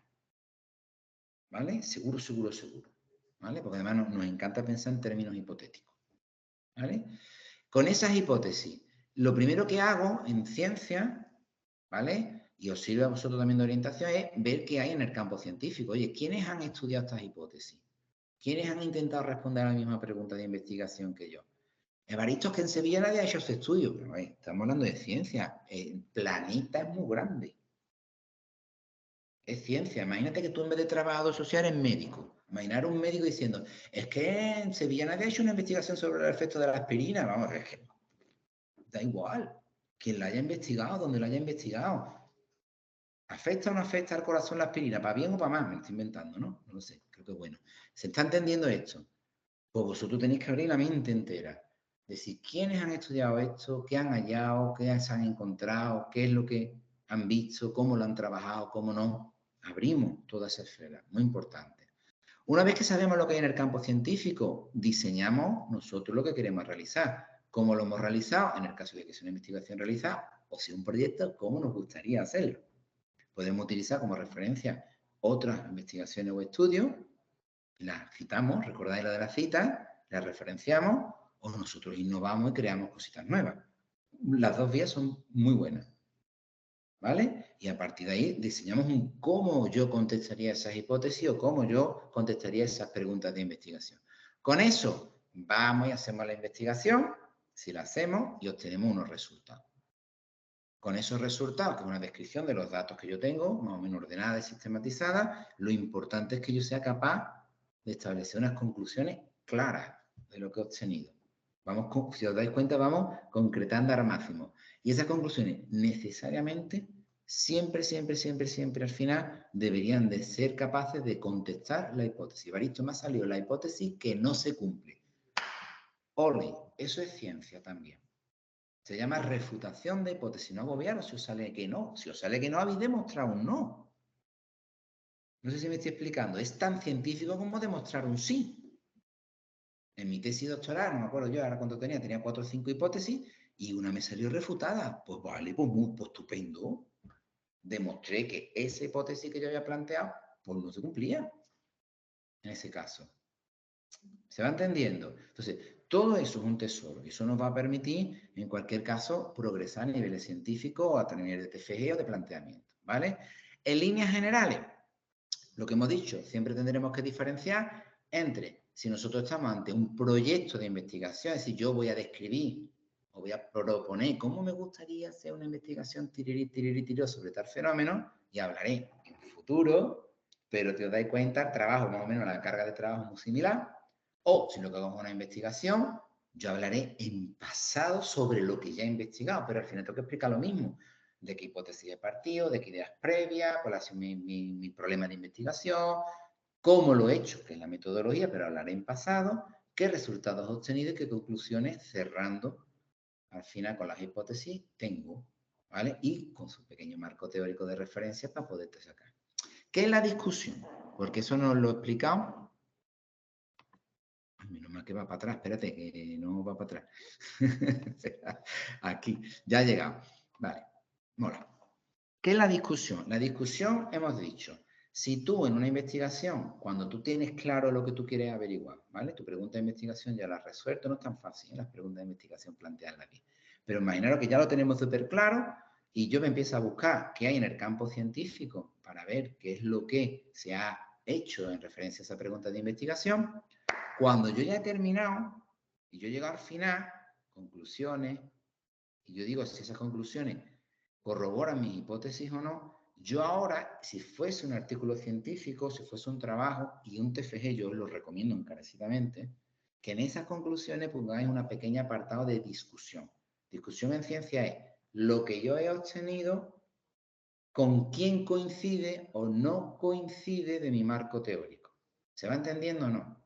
¿Vale? Seguro. ¿Vale? Porque además nos encanta pensar en términos hipotéticos. ¿Vale? Con esas hipótesis, lo primero que hago en ciencia, ¿vale? Y os sirve a vosotros también de orientación, es ver qué hay en el campo científico. Oye, ¿quiénes han estudiado estas hipótesis? ¿Quiénes han intentado responder a la misma pregunta de investigación que yo? Evaristo, es que en Sevilla nadie ha hecho ese estudio. Pero, estamos hablando de ciencia. El planeta es muy grande. Es ciencia. Imagínate que tú en vez de trabajador social eres médico. Imaginar un médico diciendo, es que en Sevilla nadie ha hecho una investigación sobre el efecto de la aspirina. Vamos, es que da igual. Quien la haya investigado, donde la haya investigado. ¿Afecta o no afecta al corazón la aspirina? ¿Para bien o para mal? Me lo estoy inventando, ¿no? No lo sé. Creo que es bueno. ¿Se está entendiendo esto? Pues vosotros tenéis que abrir la mente entera. Decir, ¿quiénes han estudiado esto? ¿Qué han hallado? ¿Qué se han encontrado? ¿Qué es lo que han visto? ¿Cómo lo han trabajado? ¿Cómo no? Abrimos toda esa esfera. Muy importante. Una vez que sabemos lo que hay en el campo científico, diseñamos nosotros lo que queremos realizar. ¿Cómo lo hemos realizado? En el caso de que sea una investigación realizada o sea un proyecto, ¿cómo nos gustaría hacerlo? Podemos utilizar como referencia otras investigaciones o estudios, las citamos, recordáis la de la cita, las referenciamos o nosotros innovamos y creamos cositas nuevas. Las dos vías son muy buenas, ¿vale? Y a partir de ahí diseñamos un cómo yo contestaría esas hipótesis o cómo yo contestaría esas preguntas de investigación. Con eso vamos y hacemos la investigación, si la hacemos, y obtenemos unos resultados. Con esos resultados, que es una descripción de los datos que yo tengo, más o menos ordenada y sistematizada, lo importante es que yo sea capaz de establecer unas conclusiones claras de lo que he obtenido. Vamos, si os dais cuenta, vamos concretando al máximo. Y esas conclusiones necesariamente, siempre al final, deberían de ser capaces de contestar la hipótesis. Evaristo, me ha salido la hipótesis que no se cumple. Ole, eso es ciencia también. Se llama refutación de hipótesis. No agobiaros si os sale que no. Si os sale que no, habéis demostrado un no. No sé si me estoy explicando. Es tan científico como demostrar un sí. En mi tesis doctoral, no me acuerdo yo ahora cuánto tenía 4 o 5 hipótesis y una me salió refutada. Pues vale, pues estupendo. Demostré que esa hipótesis que yo había planteado, pues no se cumplía en ese caso. ¿Se va entendiendo? Entonces, todo eso es un tesoro y eso nos va a permitir, en cualquier caso, progresar a niveles científicos o a niveles de TFG o de planteamiento, ¿vale? En líneas generales, lo que hemos dicho, siempre tendremos que diferenciar entre si nosotros estamos ante un proyecto de investigación, es decir, yo voy a describir o voy a proponer cómo me gustaría hacer una investigación tirirí sobre tal fenómeno, y hablaré en futuro, pero te os dais cuenta, el trabajo, más o menos la carga de trabajo es muy similar. O si lo que hago es una investigación, yo hablaré en pasado sobre lo que ya he investigado, pero al final tengo que explicar lo mismo. De qué hipótesis he partido, de qué ideas previas, cuál ha sido mi problema de investigación, cómo lo he hecho, que es la metodología, pero hablaré en pasado, qué resultados he obtenido y qué conclusiones, cerrando al final con las hipótesis, tengo, ¿vale? Y con su pequeño marco teórico de referencia para poderte sacar. ¿Qué es la discusión? Porque eso no lo he explicado. Menos mal que va para atrás, espérate, que no va para atrás. Aquí, ya ha llegado. Vale, mola. ¿Qué es la discusión? La discusión, hemos dicho, si tú en una investigación, cuando tú tienes claro lo que tú quieres averiguar, ¿vale? Tu pregunta de investigación ya la has resuelto, no es tan fácil, las preguntas de investigación plantearlas aquí. Pero imaginaros que ya lo tenemos súper claro y yo me empiezo a buscar qué hay en el campo científico para ver qué es lo que se ha hecho en referencia a esa pregunta de investigación. Cuando yo ya he terminado y yo llego al final, conclusiones, y yo digo si esas conclusiones corroboran mis hipótesis o no, yo ahora, si fuese un artículo científico, si fuese un trabajo y un TFG, yo os lo recomiendo encarecidamente, que en esas conclusiones pongáis un pequeño apartado de discusión. Discusión en ciencia es lo que yo he obtenido, con quién coincide o no coincide de mi marco teórico. ¿Se va entendiendo o no?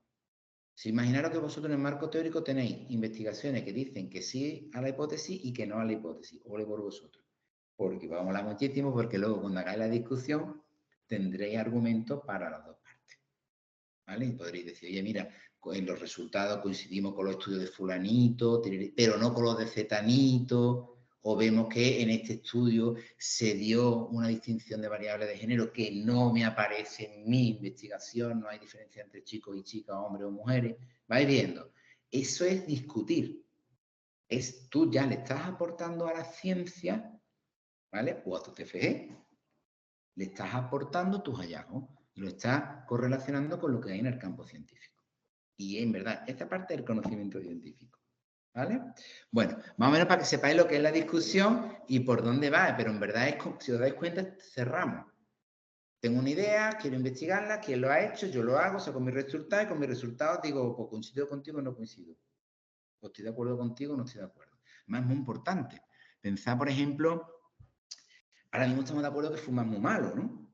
Si imaginaros que vosotros en el marco teórico tenéis investigaciones que dicen que sí a la hipótesis y que no a la hipótesis, ole por vosotros. Porque vamos a hablar muchísimo, porque luego cuando hagáis la discusión tendréis argumentos para las dos partes. ¿Vale? Y podréis decir, oye, mira, en los resultados coincidimos con los estudios de fulanito, pero no con los de cetanito, o vemos que en este estudio se dio una distinción de variables de género que no me aparece en mi investigación, no hay diferencia entre chicos y chicas, hombres o mujeres. Vais viendo. Eso es discutir. Tú ya le estás aportando a la ciencia, ¿vale? O a tu TFG, le estás aportando tus hallazgos y lo estás correlacionando con lo que hay en el campo científico. Y en verdad, esta parte del conocimiento científico. ¿Vale? Bueno, más o menos para que sepáis lo que es la discusión y por dónde va, pero en verdad, es, si os dais cuenta, cerramos. Tengo una idea, quiero investigarla, quién lo ha hecho, yo lo hago, saco mis resultados y con mis resultados digo, pues coincido contigo o no coincido. O estoy de acuerdo contigo o no estoy de acuerdo. Más es muy importante. Pensad, por ejemplo, ahora mismo estamos de acuerdo que fumar es muy malo, ¿no?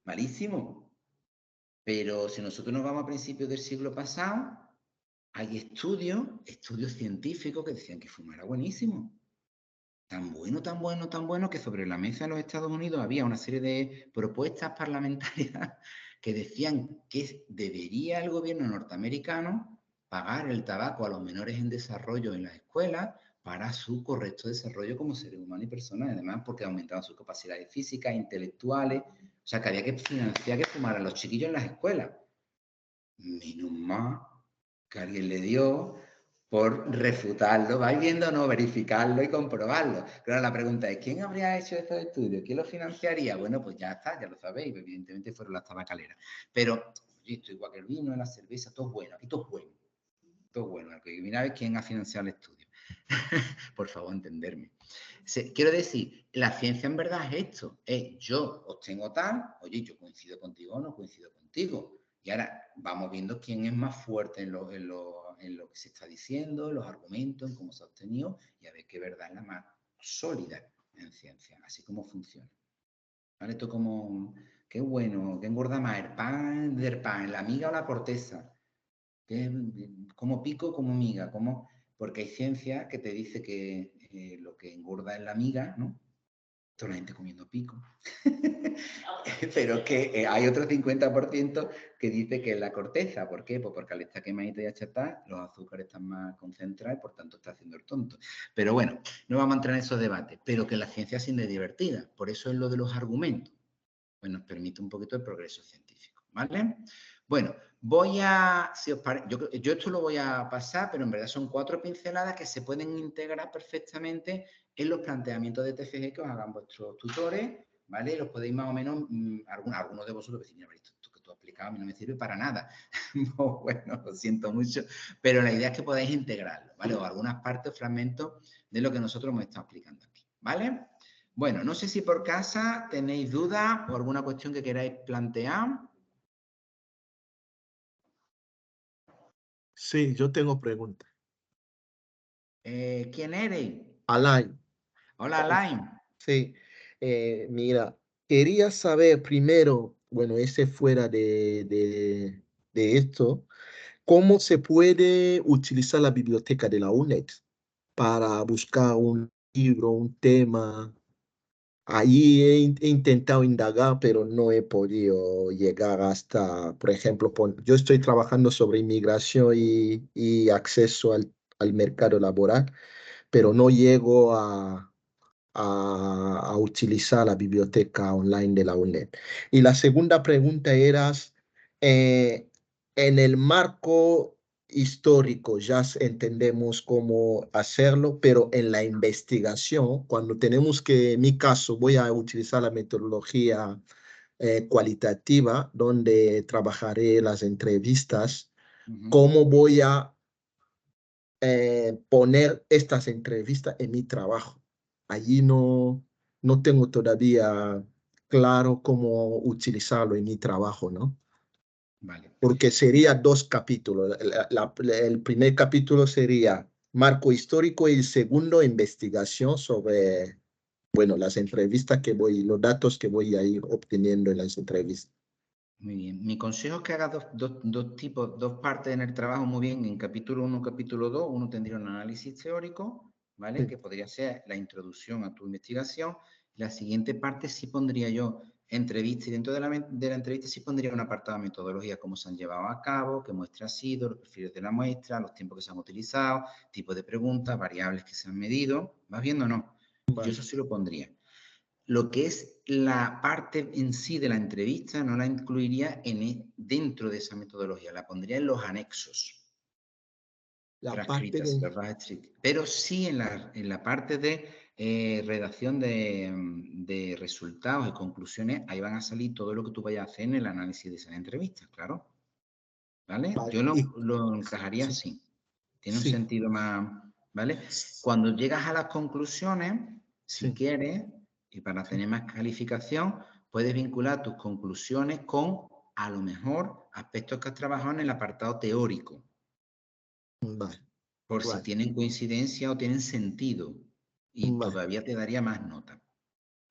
Malísimo. Pero si nosotros nos vamos a principios del siglo pasado, hay estudios científicos que decían que fumar era buenísimo. Tan bueno, tan bueno, tan bueno que sobre la mesa de los Estados Unidos había una serie de propuestas parlamentarias que decían que debería el gobierno norteamericano pagar el tabaco a los menores en desarrollo en las escuelas para su correcto desarrollo como seres humanos y personas, además porque aumentaban sus capacidades físicas, intelectuales, o sea que había que financiar que fumaran los chiquillos en las escuelas. Menos mal que alguien le dio por refutarlo, vais viendo, no, verificarlo y comprobarlo. Claro, la pregunta es, ¿quién habría hecho estos estudios? ¿Quién los financiaría? Bueno, pues ya está, ya lo sabéis, evidentemente fueron las tabacaleras. Pero, esto igual que el vino, la cerveza, todo es bueno, aquí todo es bueno. Todo es bueno, al que adivináis quién ha financiado el estudio. Por favor, entenderme. Quiero decir, la ciencia en verdad es esto, es yo obtengo tal, oye, yo coincido contigo o no coincido contigo. Y ahora vamos viendo quién es más fuerte en lo que se está diciendo, en los argumentos, en cómo se ha obtenido, y a ver qué verdad es la más sólida en ciencia, así como funciona. ¿Vale? Esto como, qué bueno, qué engorda más, el pan del pan, la miga o la corteza. Como pico, como miga, porque hay ciencia que te dice que lo que engorda es la miga, ¿no? Toda la gente comiendo pico. Pero que hay otro 50% que dice que es la corteza. ¿Por qué? Pues porque al estar quemadita y achatada, los azúcares están más concentrados y por tanto está haciendo el tonto. Pero bueno, no vamos a entrar en esos debates. Pero que la ciencia siendo divertida. Por eso es lo de los argumentos. Pues nos permite un poquito el progreso científico. ¿Vale? Bueno, si os parece, yo esto lo voy a pasar, pero en verdad son 4 pinceladas que se pueden integrar perfectamente en los planteamientos de TFG que os hagan vuestros tutores, ¿vale? Los podéis más o menos, algunos de vosotros decir, mira, esto tú has explicado, a mí no me sirve para nada. Pues bueno, lo siento mucho, pero la idea es que podáis integrarlo, ¿vale? O algunas partes o fragmentos de lo que nosotros hemos estado explicando aquí, ¿vale? Bueno, no sé si por casa tenéis dudas o alguna cuestión que queráis plantear. Sí, yo tengo preguntas. ¿Quién eres? Alain. Hola, Alain. Sí, mira, quería saber primero, bueno, ese fuera de esto, ¿cómo se puede utilizar la biblioteca de la UNED para buscar un libro, un tema? Ahí he intentado indagar, pero no he podido llegar hasta, por ejemplo, yo estoy trabajando sobre inmigración y acceso al mercado laboral, pero no llego a utilizar la biblioteca online de la UNED. Y la segunda pregunta era, eh, en el marco histórico ya entendemos cómo hacerlo, pero en la investigación, cuando tenemos que, en mi caso, voy a utilizar la metodología cualitativa, donde trabajaré las entrevistas, ¿cómo voy a poner estas entrevistas en mi trabajo? Allí no tengo todavía claro cómo utilizarlo en mi trabajo, ¿no? Vale. Porque sería 2 capítulos. El primer capítulo sería marco histórico y el segundo investigación sobre, bueno, las entrevistas los datos que voy a ir obteniendo en las entrevistas. Muy bien. Mi consejo es que hagas dos partes en el trabajo muy bien. En capítulo 1, capítulo 2, uno tendría un análisis teórico, ¿vale? Sí. Que podría ser la introducción a tu investigación. La siguiente parte sí pondría yo entrevista y dentro de la entrevista sí pondría un apartado de metodología, cómo se han llevado a cabo, qué muestra ha sido, los perfiles de la muestra, los tiempos que se han utilizado, tipo de preguntas, variables que se han medido. ¿Vas viendo o no? Vale. Yo eso sí lo pondría. Lo que es la parte en sí de la entrevista no la incluiría dentro de esa metodología, la pondría en los anexos. La parte de... Pero sí en la parte de redacción de resultados y conclusiones, ahí van a salir todo lo que tú vayas a hacer en el análisis de esas entrevistas, claro. ¿Vale? Vale. Yo lo encajaría Sí. así. Tiene un Sí. sentido más, ¿vale? Cuando llegas a las conclusiones, si Sí. quieres, y para tener más calificación, puedes vincular tus conclusiones con, a lo mejor, aspectos que has trabajado en el apartado teórico. Vale. Por si Vale. tienen coincidencia o tienen sentido. Y Vale. todavía te daría más nota.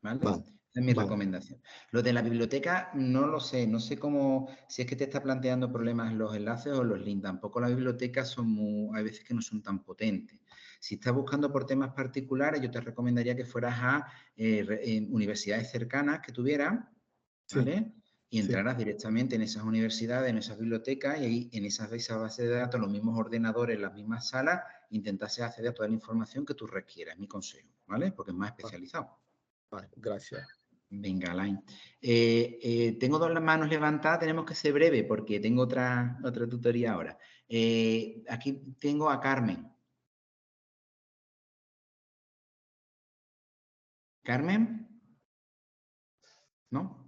¿Vale? Vale. Esa es mi Vale. recomendación. Lo de la biblioteca no lo sé, no sé cómo, si es que te está planteando problemas los enlaces o los links. Tampoco las bibliotecas hay veces que no son tan potentes. Si estás buscando por temas particulares, yo te recomendaría que fueras a universidades cercanas que tuvieras, ¿vale? Sí. Y Sí. entraras directamente en esas universidades, en esas bibliotecas y ahí en esa base de datos, los mismos ordenadores, las mismas salas, intentase acceder a toda la información que tú requieras, mi consejo, ¿vale? Porque es más especializado. Vale, gracias. Venga, Alain. Tengo dos manos levantadas, tenemos que ser breve porque tengo otra tutoría ahora. Aquí tengo a Carmen. ¿Carmen? ¿No?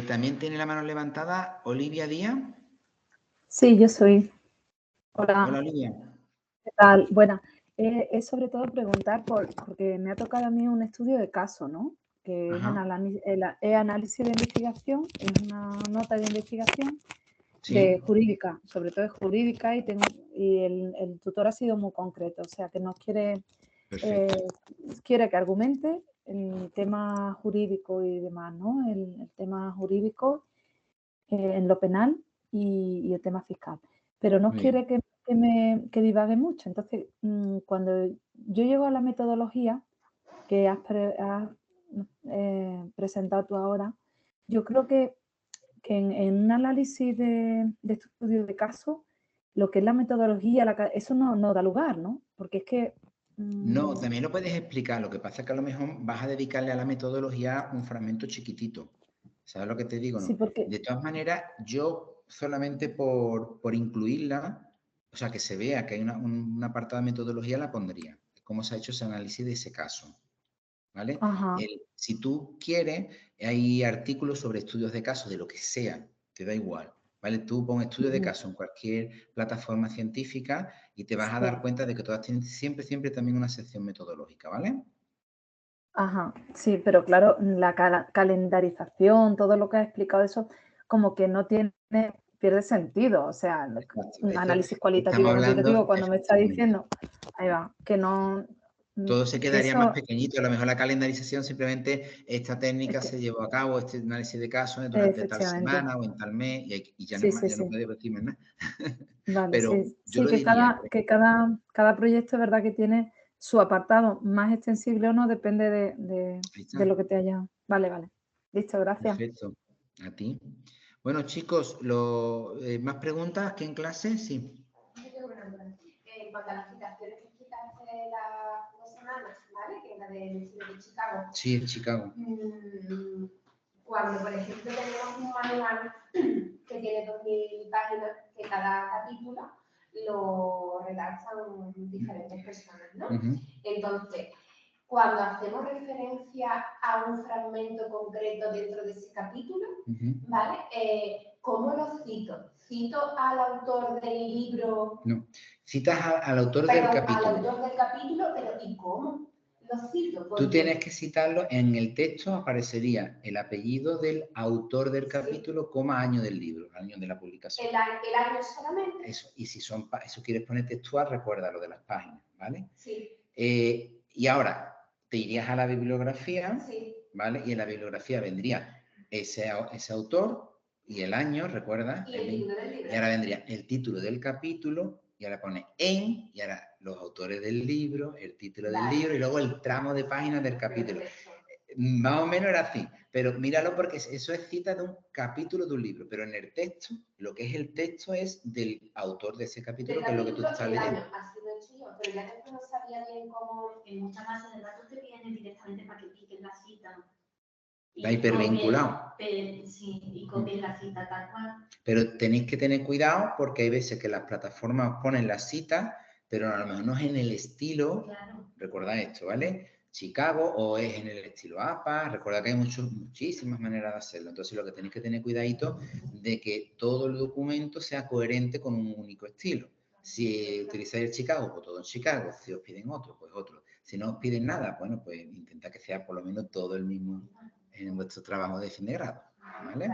También tiene la mano levantada Olivia Díaz. Sí, yo soy. Hola. Hola, Olivia. ¿Qué tal? Bueno, es sobre todo preguntar porque me ha tocado a mí un estudio de caso, ¿no? Que es análisis de investigación, es una nota de investigación Sí. jurídica, sobre todo es jurídica y el tutor ha sido muy concreto, o sea que nos quiere que argumente el tema jurídico y demás, ¿no? El tema jurídico en lo penal y el tema fiscal, pero no quiere que divague mucho. Entonces, cuando yo llego a la metodología que has presentado tú ahora, yo creo que en un análisis de estudio de caso, lo que es la metodología, eso no da lugar, ¿no? Porque es que... No, también lo puedes explicar. Lo que pasa es que a lo mejor vas a dedicarle a la metodología un fragmento chiquitito. ¿Sabes lo que te digo? Sí, No. porque... De todas maneras, yo solamente por incluirla, o sea, que se vea que hay un apartado de metodología, la pondría. Cómo se ha hecho ese análisis de ese caso. ¿Vale? Ajá. Si tú quieres, hay artículos sobre estudios de casos, de lo que sea, te da igual, ¿vale? Tú pon estudios de caso en cualquier plataforma científica y te vas a dar cuenta de que todas tienen siempre también una sección metodológica, ¿vale? Ajá, sí, pero claro, la calendarización, todo lo que has explicado, eso como que no pierde sentido. O sea, un análisis cualitativo estamos hablando, cuantitativo, cuando me está efectivamente. diciendo, ahí va, que no. Todo se que quedaría más eso, pequeñito. A lo mejor la calendarización simplemente esta técnica se llevó a cabo, este análisis de casos durante tal efectivamente. semana o en tal mes y ya, Sí, no, sí, ya no sí. puede decir más nada. Vale, Pero sí, yo sí, lo que diría. cada proyecto es verdad que tiene su apartado más extensible o no, depende Ahí está. de lo que te haya. Vale, vale. Listo, gracias. Perfecto. A ti. Bueno, chicos, ¿más preguntas que en clase? Sí. En cuanto a las citaciones que explicaste las 2 semanas, ¿vale? Que es la del estilo de Chicago. Sí, en Chicago. Cuando, por ejemplo, tenemos un manual que tiene 2000 páginas, que cada capítulo lo redactan diferentes personas, ¿no? Entonces, cuando hacemos referencia a un fragmento concreto dentro de ese capítulo, ¿vale? ¿Cómo lo cito? ¿Cito al autor del libro? No, citas al autor del capítulo. Al autor del capítulo, pero ¿y cómo lo cito? Tú tienes que citarlo, en el texto aparecería el apellido del autor del capítulo, coma año del libro, año de la publicación. ¿El año solamente? Eso, y si eso quieres poner textual, recuerda lo de las páginas, ¿vale? Sí. Y ahora te irías a la bibliografía, sí. ¿vale? Y en la bibliografía vendría ese autor y el año, recuerda. Y el título del libro. Y ahora vendría el título del capítulo, y ahora pone en, y ahora los autores del libro, el título del libro, y luego el tramo de páginas del capítulo. Más o menos era así, pero míralo porque eso es cita de un capítulo de un libro, pero en el texto, lo que es el texto es del autor de ese capítulo, que es lo que tú estás leyendo. Así lo he hecho yo, pero ya después no sabía bien cómo. En muchas bases de datos te vienen directamente para que piques la cita. Está hipervinculado. Sí, y copies la cita tal cual. Pero tenéis que tener cuidado porque hay veces que las plataformas ponen las citas, pero a lo mejor no es en el estilo. Claro. Recordad esto, ¿vale? Chicago, o es en el estilo APA. Recuerda que hay muchísimas maneras de hacerlo. Entonces lo que tenéis que tener cuidadito de que todo el documento sea coherente con un único estilo. Si utilizáis el Chicago, pues todo en Chicago. Si os piden otro, pues otro. Si no os piden nada, bueno, pues intenta que sea por lo menos todo el mismo en vuestro trabajo de fin de grado, ¿vale?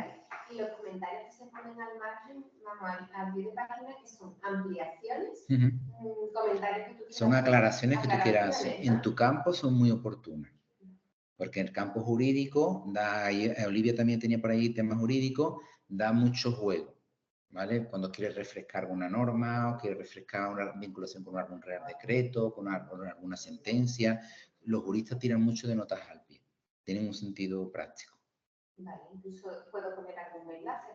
Y los comentarios que se ponen al margen, vamos, al pie de página, que son ampliaciones, comentarios que tú quieras. Son aclaraciones que tú quieras hacer. En tu campo son muy oportunas. Porque en el campo jurídico, Olivia también tenía por ahí temas jurídicos, da mucho juego, ¿vale? Cuando quieres refrescar una norma o quieres refrescar una vinculación con algún real decreto, con alguna sentencia, los juristas tiran mucho de notas al pie. Tienen un sentido práctico. Vale, incluso puedo poner algún enlace.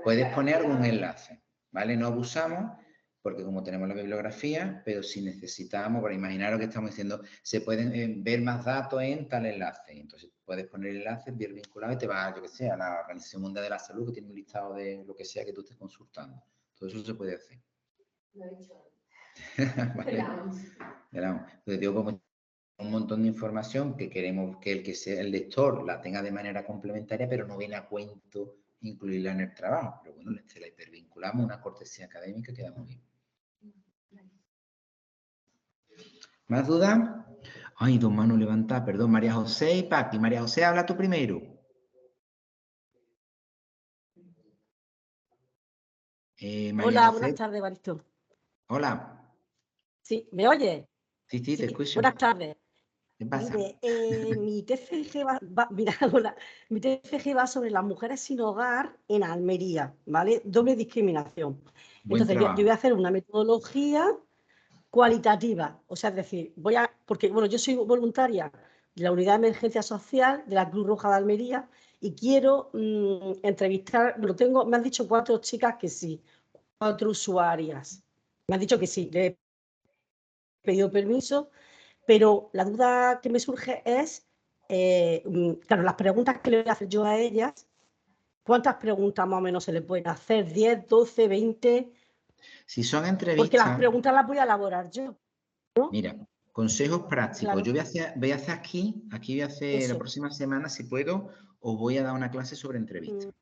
Puedes poner algún enlace, ¿vale? No abusamos, porque como tenemos la bibliografía, pero si necesitamos, para imaginar lo que estamos diciendo, se pueden ver más datos en tal enlace. Entonces puedes poner el enlace, bien vinculado y te vas, yo que sé, a la Organización Mundial de la Salud, que tiene un listado de lo que sea que tú estés consultando. Todo eso se puede hacer. Lo he hecho. Vale. Pues digo, como un montón de información que queremos que el lector la tenga de manera complementaria, pero no viene a cuento incluirla en el trabajo. Pero bueno, se la hipervinculamos, una cortesía académica, queda muy bien. ¿Más dudas? Ay, dos manos levantadas, perdón, María José y Paqui. María José, habla tú primero. Hola, buenas tardes, Baristo. Hola. Sí, ¿me oye? Sí, te escucho. Buenas tardes. ¿Qué pasa? Mire, mi TFG mi TFG va sobre las mujeres sin hogar en Almería, ¿vale? Doble discriminación. Entonces, yo voy a hacer una metodología cualitativa, o sea, es decir, porque, bueno, yo soy voluntaria de la Unidad de Emergencia Social de la Cruz Roja de Almería y quiero entrevistar, me han dicho 4 chicas que sí, 4 usuarias. Me han dicho que sí, le he pedido permiso, pero la duda que me surge es, claro, las preguntas que le voy a hacer yo a ellas, ¿cuántas preguntas más o menos se le pueden hacer? ¿10, 12, 20? Si son entrevistas... Porque las preguntas las voy a elaborar yo, ¿no? Mira, consejos prácticos. Claro. Yo voy a hacer aquí voy a hacer la próxima semana, si puedo, os voy a dar una clase sobre entrevistas.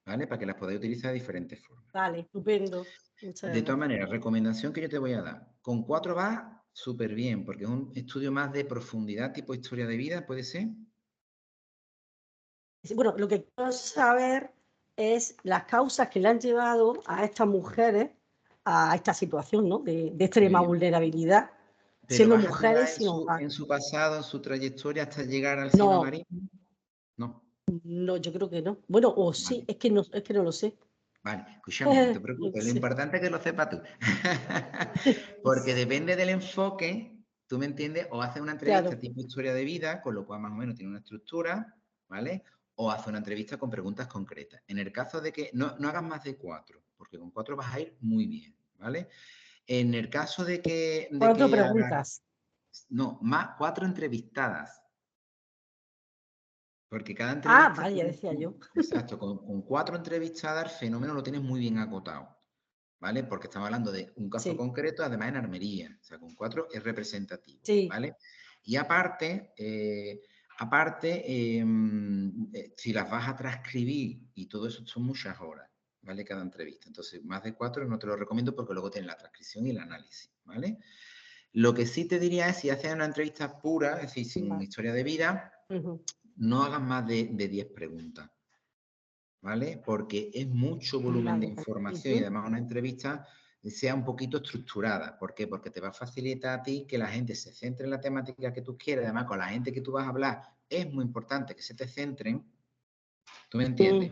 ¿vale? Para que las podáis utilizar de diferentes formas. Vale, estupendo. Muchas De todas gracias. maneras, recomendación que yo te voy a dar. Con 4 va súper bien, porque es un estudio más de profundidad, tipo historia de vida, ¿puede ser? Bueno, lo que quiero saber es las causas que le han llevado a estas mujeres a esta situación, ¿no? de extrema vulnerabilidad, ¿Pero siendo vas a tirar mujeres sin hogar. en su pasado, en su trayectoria hasta llegar al signo No, amarillo? No. no, yo creo que no. Bueno, o sí, Vale. es que no lo sé. Vale, escúchame, no te No preocupes, lo sé. importante es que lo sepas tú. Porque depende del enfoque, ¿tú me entiendes? O haces una entrevista Claro. tipo historia de vida, con lo cual más o menos tiene una estructura, ¿vale? O haces una entrevista con preguntas concretas. En el caso de que no hagas más de 4, porque con 4 vas a ir muy bien, ¿vale? En el caso de que... 4 preguntas. No, más 4 entrevistadas. Porque cada entrevista... Vale, ya decía yo. Exacto, con 4 entrevistadas el fenómeno lo tienes muy bien acotado, ¿vale? Porque estamos hablando de un caso concreto, además en armería, o sea, con 4 es representativo, ¿vale? Y aparte, si las vas a transcribir y todo eso son muchas horas, ¿vale? Cada entrevista. Entonces, más de 4 no te lo recomiendo porque luego tienes la transcripción y el análisis, ¿vale? Lo que sí te diría es, si haces una entrevista pura, es decir, sin historia de vida, no hagas más de 10 preguntas, ¿vale? Porque es mucho volumen de información y además una entrevista sea un poquito estructurada. ¿Por qué? Porque te va a facilitar a ti que la gente se centre en la temática que tú quieres. Además, con la gente que tú vas a hablar, es muy importante que se te centren. ¿Tú me entiendes?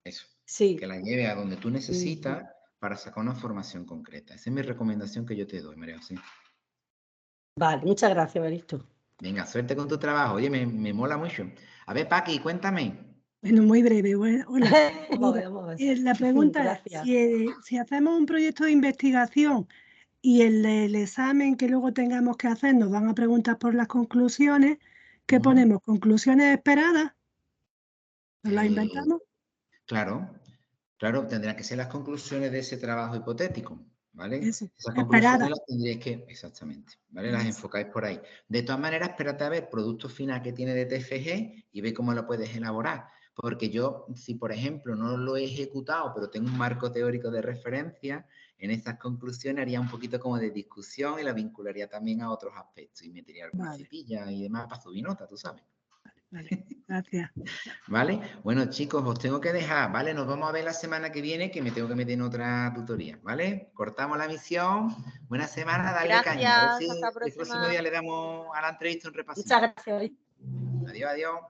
Eso. Sí. Que la lleve a donde tú necesitas para sacar una formación concreta. Esa es mi recomendación que yo te doy, María José. Vale, muchas gracias, Evaristo. Venga, suerte con tu trabajo. Oye, me mola mucho. A ver, Paqui, cuéntame. Bueno, muy breve. Bueno, hola. La pregunta es, si hacemos un proyecto de investigación y el examen que luego tengamos que hacer nos van a preguntar por las conclusiones, ¿qué ponemos? ¿Conclusiones esperadas? ¿Nos las inventamos? Claro, tendrán que ser las conclusiones de ese trabajo hipotético, ¿vale? Eso, esas conclusiones esperadas. las tendréis que, exactamente, ¿vale? Las enfocáis por ahí. De todas maneras, espérate a ver el producto final que tiene de TFG y ve cómo lo puedes elaborar. Porque yo, si por ejemplo no lo he ejecutado, pero tengo un marco teórico de referencia, en esas conclusiones haría un poquito como de discusión y la vincularía también a otros aspectos y metería alguna citilla y demás para subir nota, tú sabes. Vale, gracias. ¿Vale? Bueno, chicos, os tengo que dejar, ¿vale? Nos vamos a ver la semana que viene, que me tengo que meter en otra tutoría, ¿vale? Cortamos la misión. Buena semana, dale caña. A ver si el próximo día le damos a la entrevista un repasito. Muchas gracias. Adiós, adiós.